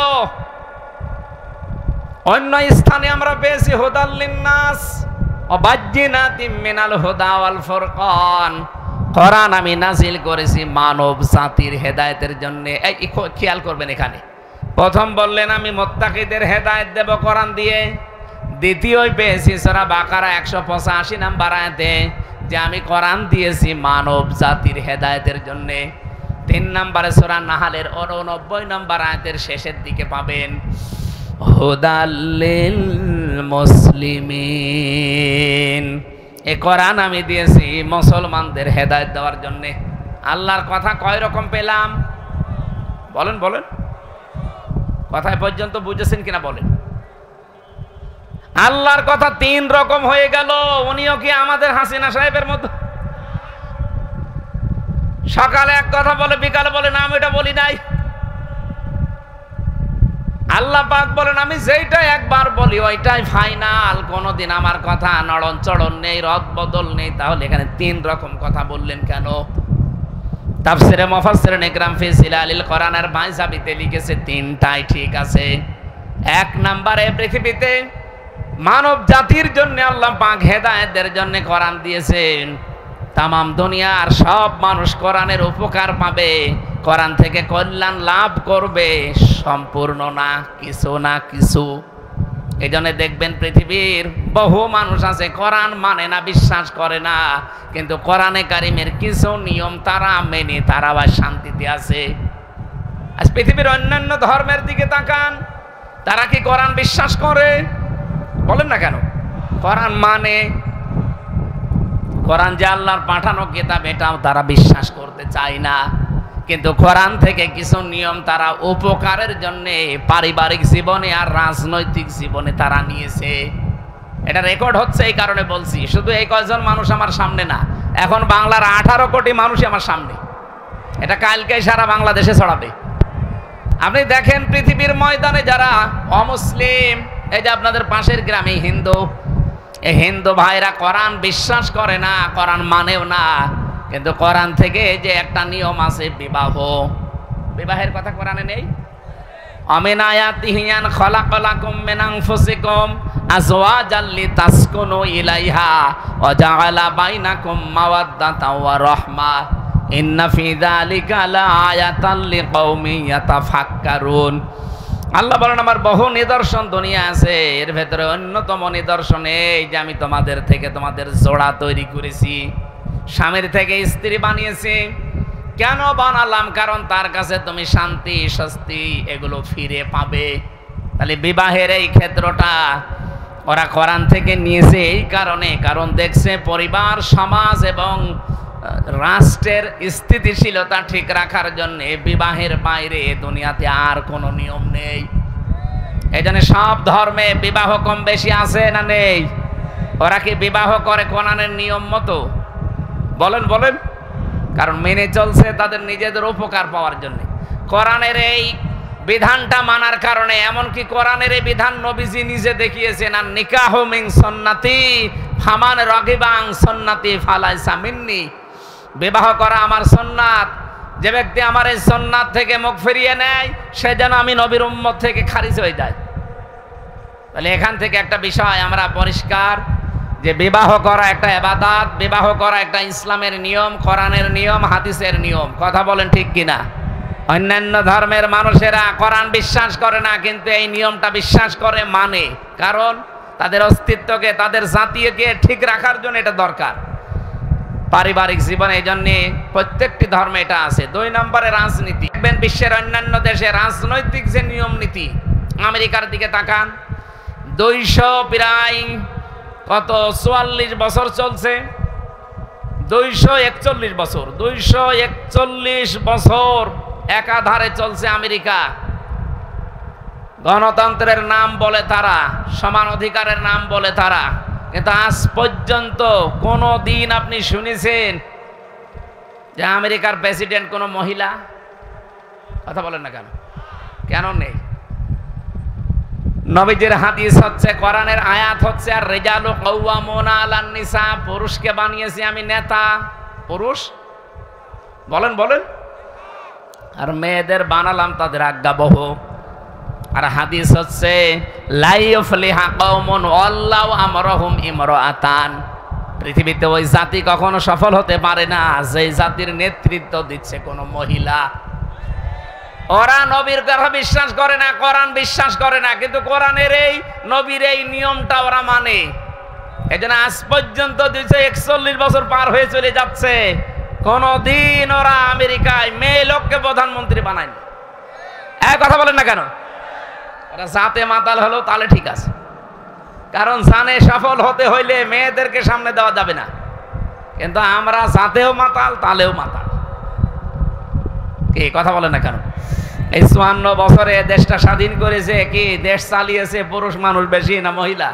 অন্য স্থানে আমরা পেয়েছি হুদাল লিন্নাস ওয়া বাজ্জিনাতিম মিনাল হুদা ওয়াল ফুরকান। কোরআন আমি নাযিল করেছি মানব জাতির হেদায়েতের জন্য। এই খেয়াল করবেন, এখানে প্রথম বললেন আমি মুত্তাকিদের হেদায়েত দেব কোরআন দিয়ে। দ্বিতীয়ই পেয়েছি সূরা বাকারা 185 নাম্বার আয়াতে, যে আমি কোরআন দিয়েছি মানব জাতির হেদায়েতের জন্য। 3 নম্বরে সূরা নাহলের 89 নম্বর আয়াতের শেষের দিকে পাবেন হুদাল লিল মুসলিমিন। এই কোরআন আমি দিয়েছি মুসলমানদের হেদায়েত দেওয়ার জন্য। আল্লাহর কথা কয় রকম পেলাম? বলেন বলেন। কথায় পর্যন্ত বুঝেছেন কিনা বলেন? আল্লাহর কথা 3 রকম হয়ে গেল। উনিও কি আমাদের হাসিনা সাহেবের মতো সকালে এক কথা বলে, বিকালে বলে না আমি এটা বলি নাই? আল্লাহ পাক বলেন আমি যেইটা একবার বলি ওইটাই ফাইনাল, কোনোদিন আমার কথা নড়ন চড়ন নেই, রদ বদল নেই। তাহলে এখানে 3 রকম কথা বললেন কেন? তাফসিরে মুফাসসিরিন ইকরাম ফি জিলালিল কোরআনের বাইজাবিতে লিখেছে 3টাই ঠিক আছে। 1 নম্বরে পৃথিবীতে মানব জাতির জন্য আল্লাহ পাক হেদায়েতের জন্য কোরআন দিয়েছেন। তামাম দুনিয়ার সব মানুষ কোরআনের উপকার পাবে, কোরআন থেকে কল্যাণ লাভ করবে, সম্পূর্ণ না, কিছু না কিছু। এই জন্য দেখবেন পৃথিবীর বহু মানুষ আছে কোরআন মানে না, বিশ্বাস করে না, কিন্তু কোরআনে কারিমের কিছু নিয়ম তারা মেনে তারা আবার শান্তিতে আছে। আজ পৃথিবীর অন্যান্য ধর্মের দিকে তাকান, তারা কি কোরআন বিশ্বাস করে? বলেন না কেন? কোরআন মানে, কোরআন যে আল্লাহর পাঠানো কিতাব এটাও তারা বিশ্বাস করতে চায় না। কিন্তু কোরআন থেকে কিছু নিয়ম তারা উপকারের জন্য পারিবারিক জীবনে আর রাজনৈতিক জীবনে তারা নিয়েছে। এটা রেকর্ড হচ্ছে, এই কারণে বলছি। শুধু এই কয়জন মানুষ আমার সামনে না, এখন বাংলার 18 কোটি মানুষই আমার সামনে, এটা কালকে সারা বাংলাদেশে ছড়াবে। আপনি দেখেন পৃথিবীর ময়দানে যারা অমুসলিম, এই যে আপনাদের পাশের গ্রামে হিন্দু, এই হিন্দু ভাইরা কোরআন বিশ্বাস করে না, কোরআন মানেও না, কিন্তু কোরআন থেকে যে একটা নিয়ম আছে বিবাহের কথা কোরআনে নেই। আমিন আয়াতিহি আন খালাকালাকুম মিন আনফুসিকুম আজওয়াজাল লিতাসকুনু ইলাইহা ওয়া জাআলা বাইনাকুম মাওয়াদ্দাতাও ওয়া রাহমাহ ইন্না ফি যালিকা লাআয়াতাল লিকাউমিন ইয়াতাফাক্কারুন। আল্লাহ বলেন আমার বহু নিদর্শন দুনিয়া আছে, এর ভেতরে অন্যতম নিদর্শন এই যে আমি তোমাদের থেকে তোমাদের জোড়া তৈরি করেছি, স্বামীর থেকে স্ত্রী বানিয়েছি। কেন বানালাম? কারণ তার কাছে তুমি শান্তি স্বস্তি এগুলো ফিরে পাবে। তাহলে বিবাহের এই ক্ষেত্রটা ওরা কোরআন থেকে নিয়েছে এই কারণে, কারণ দেখছে পরিবার সমাজ এবং রাষ্ট্রের স্থিতিশীলতা ঠিক রাখার জন্য বিবাহের বাইরে দুনিয়াতে আর কোনো নিয়ম নেই। এই জন্য সব ধর্মে বিবাহ কম বেশি আছে না নেই? ওরা কি বিবাহ করে কোরআনের নিয়ম মতো? বলেন বলেন। কারণ মেনে চলছে তাদের নিজেদের উপকার পাওয়ার জন্য। কোরআনের এই বিধানটা মানার কারণে, এমনকি কোরআনের এই বিধান নবীজি নিজে দেখিয়েছেন, আর নিকাহু মিন সুন্নতি ফামান রাগিবা আন সুন্নতি ফালাইসা মিন্নি। বিবাহ করা আমার সুন্নাত, যে ব্যক্তি আমার এই সুন্নাত থেকে মুখ ফিরিয়ে নেয় সে যেন আমি নবীর উম্মত থেকে খারিজ হয়ে যায়। তাহলে এখান থেকে একটা বিষয় আমরা পরিষ্কার যে বিবাহ করা একটা ইবাদত, বিবাহ করা একটা ইসলামের নিয়ম, কোরআনের নিয়ম, হাদিসের নিয়ম। কথা বলেন ঠিক কিনা? অন্যান্য ধর্মের মানুষেরা কোরআন বিশ্বাস করে না, কিন্তু এই নিয়মটা বিশ্বাস করে, মানে, কারণ তাদের অস্তিত্বকে তাদের জাতীয়কে ঠিক রাখার জন্য এটা দরকার। পারিবারিক জীবনে এই জন্যে প্রত্যেকটি ধর্মে এটা আছে। 2 নম্বরে রাজনীতি। দেখবেন বিশ্বের অন্যান্য দেশে রাজনৈতিক যে নিয়ম নীতি, আমেরিকার দিকে তাকান, 200 প্রায় কত 44 বছর চলছে, 241 বছর, 241 বছর একাধারে চলছে আমেরিকা। গণতন্ত্রের নাম বলে তারা, সমান অধিকারের নাম বলে তারা, কিন্তু আজ পর্যন্ত কোনো দিন আপনি শুনেছেন যে আমেরিকার প্রেসিডেন্ট কোনো মহিলা? কথা বলেন না কেন? কেন নেই? নবীজির হাদিস হচ্ছে, কোরআনের আয়াত হচ্ছে, আর রিজালু কাওয়ামুনা আলান নিসা, পুরুষকে বানিয়েছি আমি নেতা, পুরুষ। বলেন বলেন। আর মেয়েদের বানালাম তাদের আজ্ঞাবহ। আর হাদিস হচ্ছে লা ইফলিহা কওমুন আল্লাহু আমরহুম ইমরাআতান, পৃথিবীতে ওই জাতি কখনো সফল হতে পারে না যে জাতির নেতৃত্ব দিচ্ছে কোনো মহিলা। ওরা নবীর কথা বিশ্বাস করে না, কোরআন বিশ্বাস করে না, কিন্তু কোরআনের এই নবীর এই নিয়মটা ওরা মানে। এই জন্য আজ পর্যন্ত 241 বছর পার হয়ে চলে যাচ্ছে, কোনদিন ওরা আমেরিকায় মেয়ে লোককে প্রধানমন্ত্রী বানায়নি। এক কথা বলেন না কেন? ওরা জাতে মাতাল হলো তাহলে ঠিক আছে, কারণ জানে সফল হতে হইলে মেয়েদেরকে সামনে দেওয়া যাবে না। কিন্তু আমরা জাতেও মাতাল তালেও মাতাল। কি কথা বলেন না কেন? এই 54 বছরে দেশটা স্বাধীন করেছে কি দেশ চালিয়েছে পুরুষ মানুষ বেশি না মহিলা?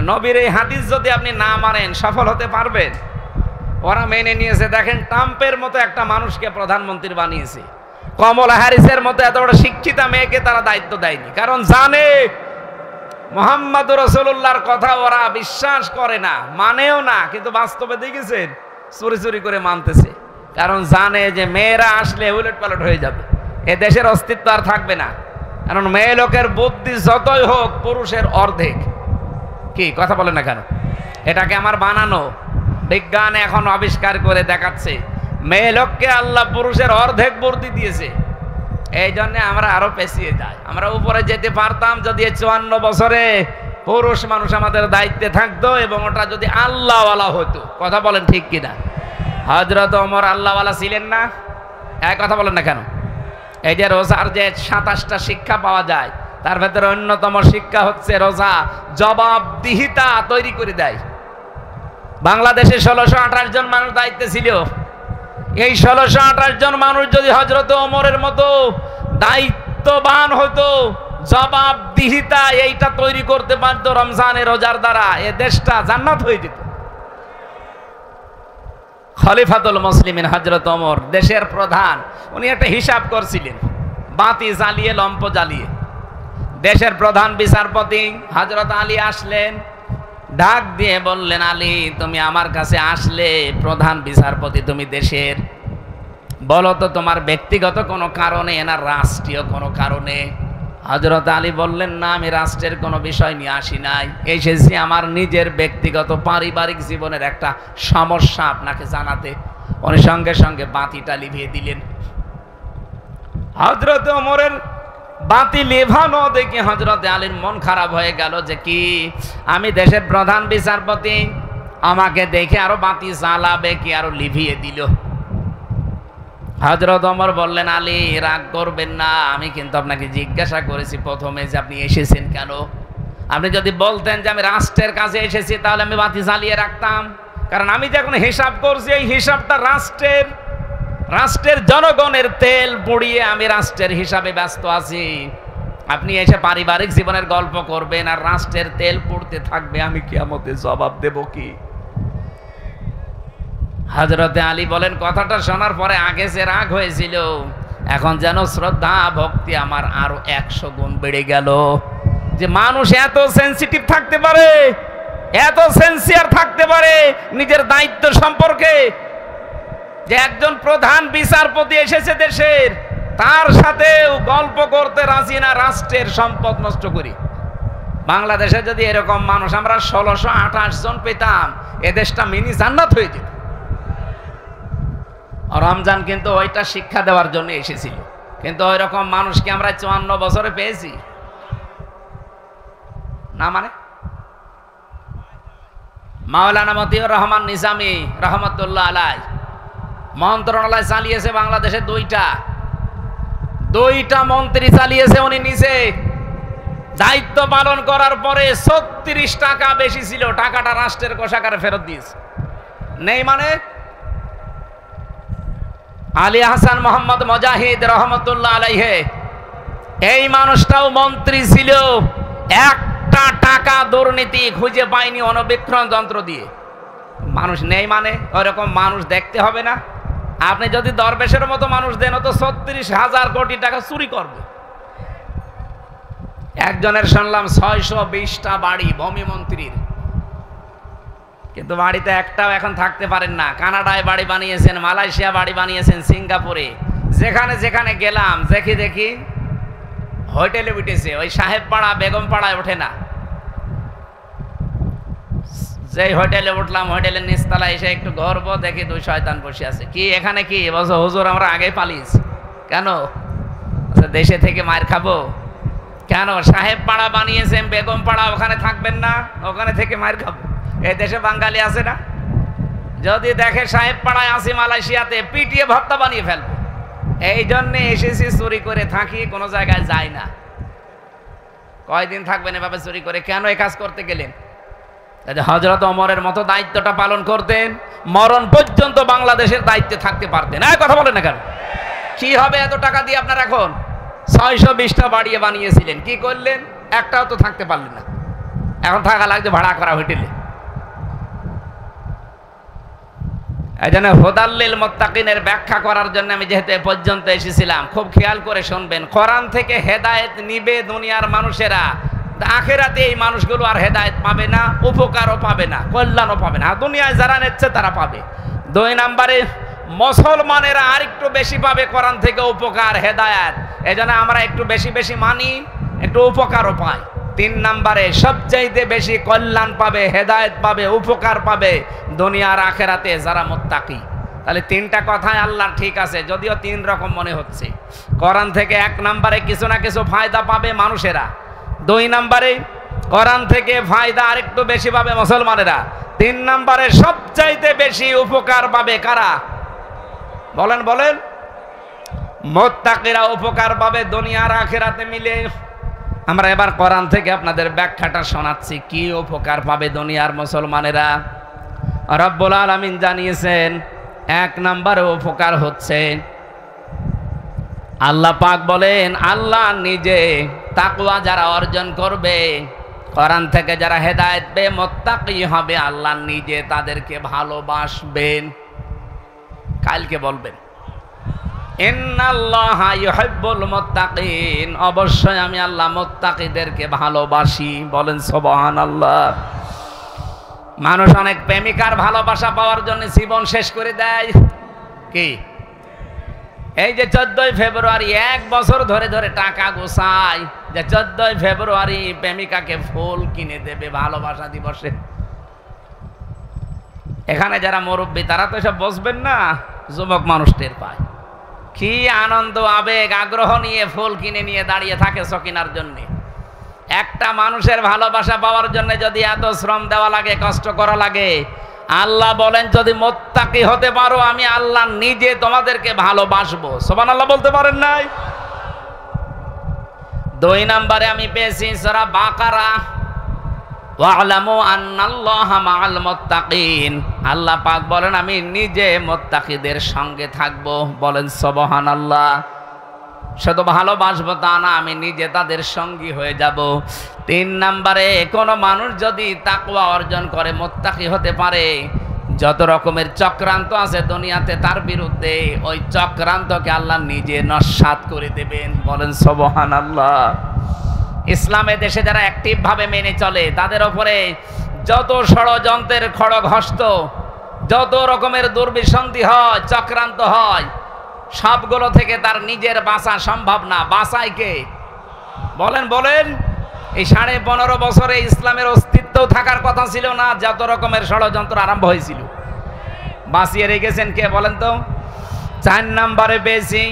নবীর এই হাদিস যদি আপনি না মানেন সফল হতে পারবেন? ওরা মেনে নিয়েছে। দেখেন ট্রাম্পের মতো একটা মানুষকে প্রধানমন্ত্রী বানিয়েছে, কমলা হ্যারিসের মতো এত বড় শিক্ষিতা মেয়েকে তারা দায়িত্ব দেয়নি, কারণ জানে মুহাম্মদ রাসূলুল্লাহর কথা ওরা বিশ্বাস করে না, মানেও না, কিন্তু বাস্তবে দেখেছেন চুরি চুরি করে মানতেছে, কারণ জানে যে মেয়েরা আসলে উলট পালট হয়ে যাবে, এ দেশের অস্তিত্ব আর থাকবে না। কারণ মেয়ে লোকের বুদ্ধি যতই হোক পুরুষের অর্ধেক। কি কথা বলে না কেন? এটাকে আমার বানানো, বিজ্ঞান এখন আবিষ্কার করে দেখাচ্ছে মেয়ে লোককে আল্লাহ পুরুষের অর্ধেক বুদ্ধি দিয়েছে। এই জন্য আমরা আরো পেছিয়ে যাই। আমরা উপরে যেতে পারতাম যদি 54 বছরে পুরুষ মানুষ আমাদের দায়িত্বে থাকতো এবং ওটা যদি আল্লাহওয়ালা হতো। কথা বলেন ঠিক কিনা? হযরত ওমর আল্লাহওয়ালা ছিলেন না? এক কথা বলেন না কেন? এই যে রোজার যে 27টা শিক্ষা পাওয়া যায়, তার ভেতরে অন্যতম শিক্ষা হচ্ছে রোজা জবাবদিহিতা তৈরি করে দেয়। বাংলাদেশে 1628 জন মানুষ দায়িত্বে ছিল। এই 1628 জন মানুষ যদি হযরত ওমরের মতো দায়িত্ববান হতো, জবাবদিহিতা এইটা তৈরি করতে পারতো রমজানের রোজার দ্বারা, এ দেশটা জান্নাত হয়ে যেত। খলিফাতুল মুসলিমিন হযরত ওমর দেশের প্রধান, উনি একটা হিসাব করছিলেন বাতি জ্বালিয়ে লম্প জ্বালিয়ে। দেশের প্রধান বিচারপতি হযরত আলী আসলেন, ডাক দিয়ে বললেন, আলী তুমি আমার কাছে আসলে, প্রধান বিচারপতি তুমি দেশের, বলো তো তোমার ব্যক্তিগত কোনো কারণে না রাষ্ট্রীয় কোনো কারণে? হযরত আলী বললেন, না আমি রাষ্ট্রের কোনো বিষয় নিয়ে আসি নাই, এসেছি আমার নিজের ব্যক্তিগত পারিবারিক জীবনের একটা সমস্যা আপনাকে জানাতে। উনি সঙ্গে সঙ্গে বাতিটা লিভিয়ে দিলেন। হযরত ওমরের বাতি লেভানো দেখে হযরত আলীর মন খারাপ হয়ে গেল, যে কি আমি দেশের প্রধান বিচারপতি, আমাকে দেখে আরো বাতি জ্বালাবে কি, আরো লিভিয়ে দিল। হযরত ওমর বললেন, আলী রাগ করবেন না, আমি কিন্তু আপনাকে জিজ্ঞাসা করেছি প্রথমে যে আপনি এসেছেন কেন। আপনি যদি বলতেন যে আমি রাষ্ট্রের কাছে এসেছি, তাহলে আমি বাতি জ্বালিয়ে রাখতাম, কারণ আমি যখন হিসাব করছি এই হিসাবটা রাষ্ট্রের জনগণের তেল পুড়িয়ে আমি রাষ্ট্রের হিসাবে ব্যস্ত আছি। আপনি এসে পারিবারিক জীবনের গল্প করবেন আর রাষ্ট্রের তেল পুড়তে থাকবে, আমি কিয়ামতে জবাব দেব কি? হযরতে আলী বলেন, কথাটা শোনার পরে আগে যে রাগ হয়েছিল, এখন যেন শ্রদ্ধা ভক্তি আমার আরো 100 গুণ বেড়ে গেল। যে মানুষ এত সেনসিটিভ থাকতে পারে, এত সেন্সিয়ার থাকতে পারে নিজের দায়িত্ব সম্পর্কে, যে একজন প্রধান বিচারপতি এসেছে দেশের, তার সাথেও গল্প করতে রাজি না রাষ্ট্রের সম্পদ নষ্ট করি। বাংলাদেশে যদি এরকম মানুষ আমরা 1628 জন পেতাম, এ দেশটা মিনি জান্নাত হয়ে যেত। রমজান কিন্তু ওইটা শিক্ষা দেওয়ার জন্য এসেছিল, কিন্তু ওই রকম মানুষকে আমরা 54 বছরে পেয়েছি না। মানে মাওলানা মতিউর রহমান নিজামী রহমতুল্লাহ আলাইহি মন্ত্রণালয় চালিয়েছে বাংলাদেশে, দুইটা মন্ত্রী চালিয়েছে উনি নিজে। দায়িত্ব পালন করার পরে 36 টাকা বেশি ছিল, টাকাটা রাষ্ট্রের কোষাগারে ফেরত দিয়েছে। নেই মানে আলী হাসান মোহাম্মদ মুজাহিদ রহমতুল্লাহ আলাইহি, এই মানুষটাও মন্ত্রী ছিল, একটা টাকা দুর্নীতি খুঁজে পায়নি অণুবীক্ষণ যন্ত্র দিয়ে। মানুষ নেই মানে ওইরকম মানুষ দেখতে হবে না। আপনি যদি দরবেশের মতো মানুষ দেন, তো 36,000 কোটি টাকা চুরি করবে। একজনের শুনলাম 620টা বাড়ি ভূমি মন্ত্রীর, কিন্তু বাড়িতে একটাও এখন থাকতে পারেন না। কানাডায় বাড়ি বানিয়েছেন, মালয়েশিয়া বাড়ি বানিয়েছেন, সিঙ্গাপুরে, যেখানে যেখানে গেলাম দেখি হোটেলে উঠেছে, ওই সাহেব পাড়া বেগম পাড়ায় ওঠে না। যেই হোটেলে উঠলাম, হোটেলের নিচতলায় এসে একটু গর্ব দেখি 2 শয়তান বসে আছে। কি এখানে কি বলছো? হুজুর আমরা আগে পালিয়েছি। কেন? দেশে থেকে মার খাবো কেন? সাহেব পাড়া বানিয়েছেন, বেগম পাড়া, ওখানে থাকবেন না? ওখানে থেকে মার খাবো। এই দেশে বাঙালি আছে না? যদি দেখে সাহেব পাড়ায় আসি মালয়েশিয়াতে, পিটিয়ে ভর্তা বানিয়ে ফেলবো। এই জন্যে এসেছি, চুরি করে থাকি, কোনো জায়গায় যাই না। কয়দিন থাকবেন এভাবে চুরি করে? কেন এই কাজ করতে গেলেন? হযরত ওমরের মতো দায়িত্বটা পালন করতেন, মরণ পর্যন্ত বাংলাদেশের দায়িত্বে থাকতে পারতেন। কথা বলেন না কেন? কি হবে এত টাকা দিয়ে আপনার? এখন 620টা বাড়িয়ে বানিয়েছিলেন, কি করলেন? একটাও তো থাকতে পারলেন না। এখন থাকা লাগছে ভাড়া করা হোটেলে। এই জন্য হুদাল্লিল মুত্তাকিনের ব্যাখ্যা করার জন্য আমি যেহেতু এ পর্যন্ত এসেছিলাম, খুব খেয়াল করে শুনবেন। কোরআন থেকে হেদায়েত নিবে দুনিয়ার মানুষেরা, আখেরাতে এই মানুষগুলো আর হেদায়েত পাবে না, উপকারও পাবে না, কল্যাণও পাবে না। দুনিয়ায় যারা নিচ্ছে তারা পাবে। 2 নম্বরে মুসলমানেরা আর একটু বেশি পাবে কোরআন থেকে উপকার, হেদায়েত। এজন্য আমরা একটু বেশি বেশি মানি, একটু উপকারও পাই। 3 নম্বরে সবচাইতে বেশি কল্যাণ পাবে, হেদায়েত পাবে, উপকার পাবে দুনিয়ার আখেরাতে যারা মুত্তাকি। তাহলে 3টা কথাই আল্লাহ ঠিক আছে, যদিও 3 রকম মনে হচ্ছে। কোরআন থেকে 1 নম্বরে কিছু না কিছু ফায়দা পাবে মানুষেরা। 2 নম্বরে কোরআন থেকে ফায়দা আরেকটু বেশি পাবে মুসলমানেরা। 3 নম্বরে সবচাইতে বেশি উপকার পাবে কারা? বলেন বলেন। মুত্তাকিরা উপকার পাবে দুনিয়ার আখিরাতে মিলে। আমরা এবার কোরআন থেকে আপনাদের ব্যাখ্যাটা শোনাচ্ছি, কি উপকার পাবে দুনিয়ার মুসলমানেরা। রব্বুল আলামিন জানিয়েছেন 1 নম্বরে উপকার হচ্ছে, আল্লাহ পাক বলেন আল্লাহ নিজে তাকওয়া যারা অর্জন করবে, কোরআন থেকে যারা হেদায়েত পেয়ে মুত্তাকি হবে, আল্লাহ নিজে তাদেরকে ভালোবাসবেন। কালকে বলবেন ইন্নাল্লাহা ইউহিব্বুল মুত্তাকিন, অবশ্যই আমি আল্লাহ মুত্তাকিদেরকে ভালোবাসি। বলেন সুবহানাল্লাহ। মানুষ অনেক প্রেমিকার ভালোবাসা পাওয়ার জন্য জীবন শেষ করে দেয়। কি এই যে 14ই ফেব্রুয়ারি 1 বছর ধরে ধরে টাকা গোছায় যে 14ই ফেব্রুয়ারি প্রেমিকাকে ফুল কিনে দেবে ভালোবাসা দিবসে। এখানে যারা মুরব্বী তারা তো সব বসবেন না, যুবক মানুষ টের পায় কি আনন্দ আবেগ আগ্রহ নিয়ে ফুল কিনে নিয়ে দাঁড়িয়ে থাকে সকিনার জন্য। একটা মানুষের ভালোবাসা পাওয়ার জন্য যদি এত শ্রম দেওয়া লাগে, কষ্ট করা লাগে, আল্লাহ বলেন যদি মুত্তাকি হতে পারো আমি আল্লাহ নিজে তোমাদেরকে ভালোবাসবো। সুবহানাল্লাহ বলতে পারেন নাই? 2 নম্বরে আমি পেয়েছি সূরা বাকারা, ওয়া'লামু আন্নাল্লাহা মা'আল মুত্তাকিন। আল্লাহ পাক বলেন আমি নিজে মুত্তাকিদের সঙ্গে থাকবো। বলেন সুবহানাল্লাহ। শুধু ভালোবাসবো তা না, আমি নিজে তাদের সঙ্গী হয়ে যাব। 3 নম্বরে কোন মানুষ যদি তাকওয়া অর্জন করে মুত্তাকি হতে পারে, যত রকমের চক্রান্ত আছে দুনিয়াতে তার বিরুদ্ধে ওই চক্রান্তকে আল্লাহ নিজে নস্যাৎ করে দেবেন। বলেন সুবহানাল্লাহ। ইসলামে দেশে যারা অ্যাক্টিভ ভাবে মেনে চলে তাদের উপরে যত ষড়যন্ত্রের খড়গহস্ত, যত রকমের দুর্বিসন্ধি হয়, চক্রান্ত হয়, সবগুলো থেকে তার নিজের বাঁচা সম্ভব না। বাঁচায় কে? বলেন বলেন। এই 15.5 বছরে ইসলামের অস্তিত্ব থাকার কথা ছিল না, যত রকমের ষড়যন্ত্র আরম্ভ হয়েছিল। বাঁচিয়ে রেখেছেন কে বলেন তো? 4 নম্বরে পেয়েছি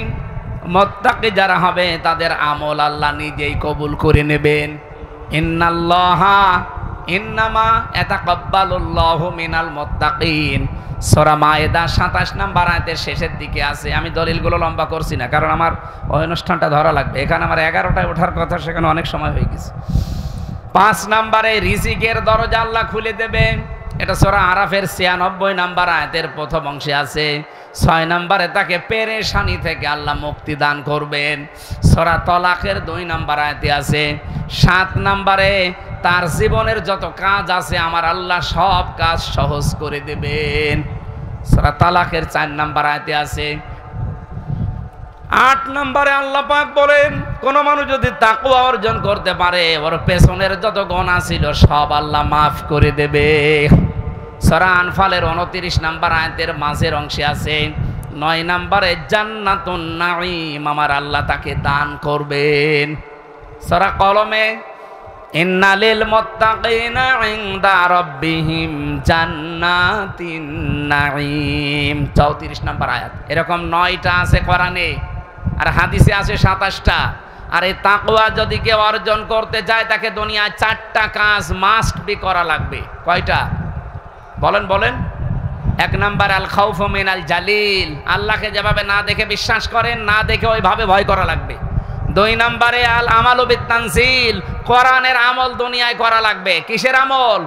মুত্তাকি যারা হবে তাদের আমল আল্লাহ নিজেই কবুল করে নেবেন। ইন্নামা ইয়াতাকাব্বালুল্লাহু মিনাল মুত্তাকিন। সূরা মায়েদা 27 নম্বর আয়াতের শেষের দিকে আছে। আমি দলিলগুলো লম্বা করছি না, কারণ আমার ওই অনুষ্ঠানটা ধরা লাগবে। এখানে আমার 11টায় ওঠার কথা, সেখানে অনেক সময় হয়ে গেছে। 5 নম্বরে রিজিকের দরজা আল্লাহ খুলে দেবেন। এটা সূরা আরাফের 96 নম্বর আয়াতের প্রথম অংশে আছে। 6 নম্বরে তাকে পেরেশানি থেকে আল্লাহ মুক্তি দান করবেন। সূরা তলাকের 2 নম্বর আয়াতে আছে। 7 নম্বরে তার জীবনের যত কাজ আছে আমার আল্লাহ সব কাজ সহজ করে দেবেন। সূরা তালাকের 4 নম্বর আয়াতে আছে। 8 নম্বরে আল্লাহ পাক বলেন কোন মানুষ যদি তাকওয়া অর্জন করতে পারে ওর পেছনের যত গুনাহ ছিল সব আল্লাহ মাফ করে দেবে। সূরা আনফালের 29 নম্বর আয়াতের মাঝের অংশে আছে। 9 নম্বরে জান্নাতুন নাঈম আমার আল্লাহ তাকে দান করবেন। সূরা কলমে ইন্নালিল মুত্তাকিনা ইনদা রাব্বিহিম জান্নাতিন নাঈম 34 নম্বর আয়াত। এরকম 9টা আছে কোরআনে, আর হাদিসে আছে 27টা। আর এই তাকওয়া যদি কেউ অর্জন করতে চায় তাকে দুনিয়ায় 4টা কাজ মাস্ট বি করা লাগবে। কয়টা বলেন বলেন? 1 নম্বর আল খাউফু মিনাল জালিল, আল্লাহকে যেভাবে না দেখে বিশ্বাস করেন, না দেখে ওইভাবে ভয় করা লাগবে। 2 নম্বরে আল আমালু বিত্তানজিল, কোরআনের আমল দুনিয়ায় করা লাগবে। কিসের আমল?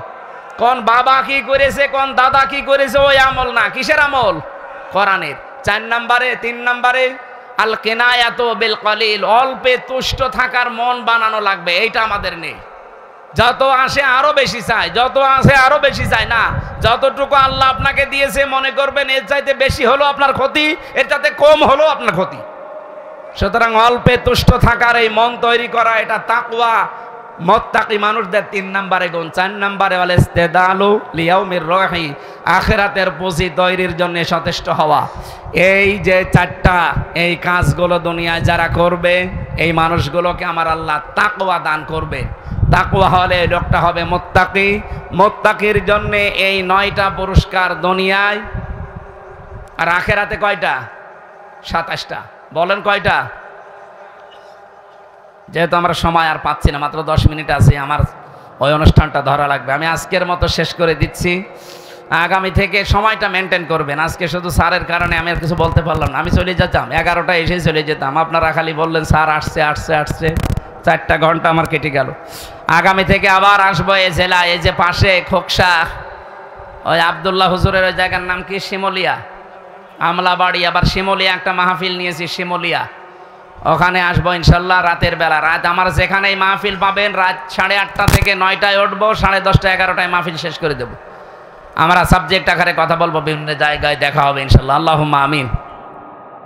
কোন বাবা কি করেছে, কোন দাদা কি করেছে ওই আমল না, কিসের আমল? কোরআনের। 4 নম্বরে 3 নম্বরে আল কিনায়াতু বিল কলিল, অল্পে তুষ্ট থাকার মন বানানো লাগবে। এইটা আমাদের নেই। যত আসে আরো বেশি চাই, যত আসে আরো বেশি চাই না। যতটুকু আল্লাহ আপনাকে দিয়েছে মনে করবেন এর চাইতে বেশি হলো আপনার ক্ষতি, এর চাইতে কম হলো আপনার ক্ষতি। সুতরাং অল্পে তুষ্ট থাকার এই মন তৈরি করা, এটা তাকওয়া মুত্তাকি মানুষদের 3 নম্বরে গুণ। 4 নম্বরে ওয়াল ইস্তিদালু লিয়াউমির রাহি, আখিরাতের পুঁজি তৈরির জন্য সচেষ্ট হওয়া। এই যে 4টা এই কাজগুলো দুনিয়ায় যারা করবে এই মানুষগুলোকে আমার আল্লাহ তাকওয়া দান করবে। তাকওয়া হলে লোকটা হবে মুত্তাকি। মুত্তাকির জন্য এই 9টা পুরস্কার দুনিয়ায়, আর আখিরাতে কয়টা? 27টা। বলেন কয়টা? যেহেতু আমরা সময় আর পাচ্ছি না, মাত্র 10 মিনিট আছে, আমার ওই অনুষ্ঠানটা ধরা লাগবে। আমি আজকের মতো শেষ করে দিচ্ছি। আগামী থেকে সময়টা মেনটেন করবেন। আজকে শুধু স্যারের কারণে আমি আর কিছু বলতে পারলাম না। আমি চলে যেতাম 11টায় এসে চলে যেতাম, আপনারা খালি বললেন স্যার আসছে আসছে আসছে, 4টা ঘন্টা আমার কেটে গেল। আগামী থেকে আবার আসবো এই জেলা, এই যে পাশে খোকসা, ওই আব্দুল্লাহ হুজুরের ওই জায়গার নাম কি, শিমলিয়া, আমলাবাড়ি। আবার শিমলিয়া একটা মাহফিল নিয়েছি, শিমলিয়া, ওখানে আসবো ইনশাল্লাহ রাতের বেলা। রাত আমার যেখানেই মাহফিল পাবেন রাত 8:30 থেকে 9টায় উঠবো, 10:30 11টায় মাহফিল শেষ করে দেবো। আমরা সাবজেক্ট আকারে কথা বলবো, বিভিন্ন জায়গায় দেখা হবে ইনশাল্লাহ। আল্লাহুম্মা আমিন।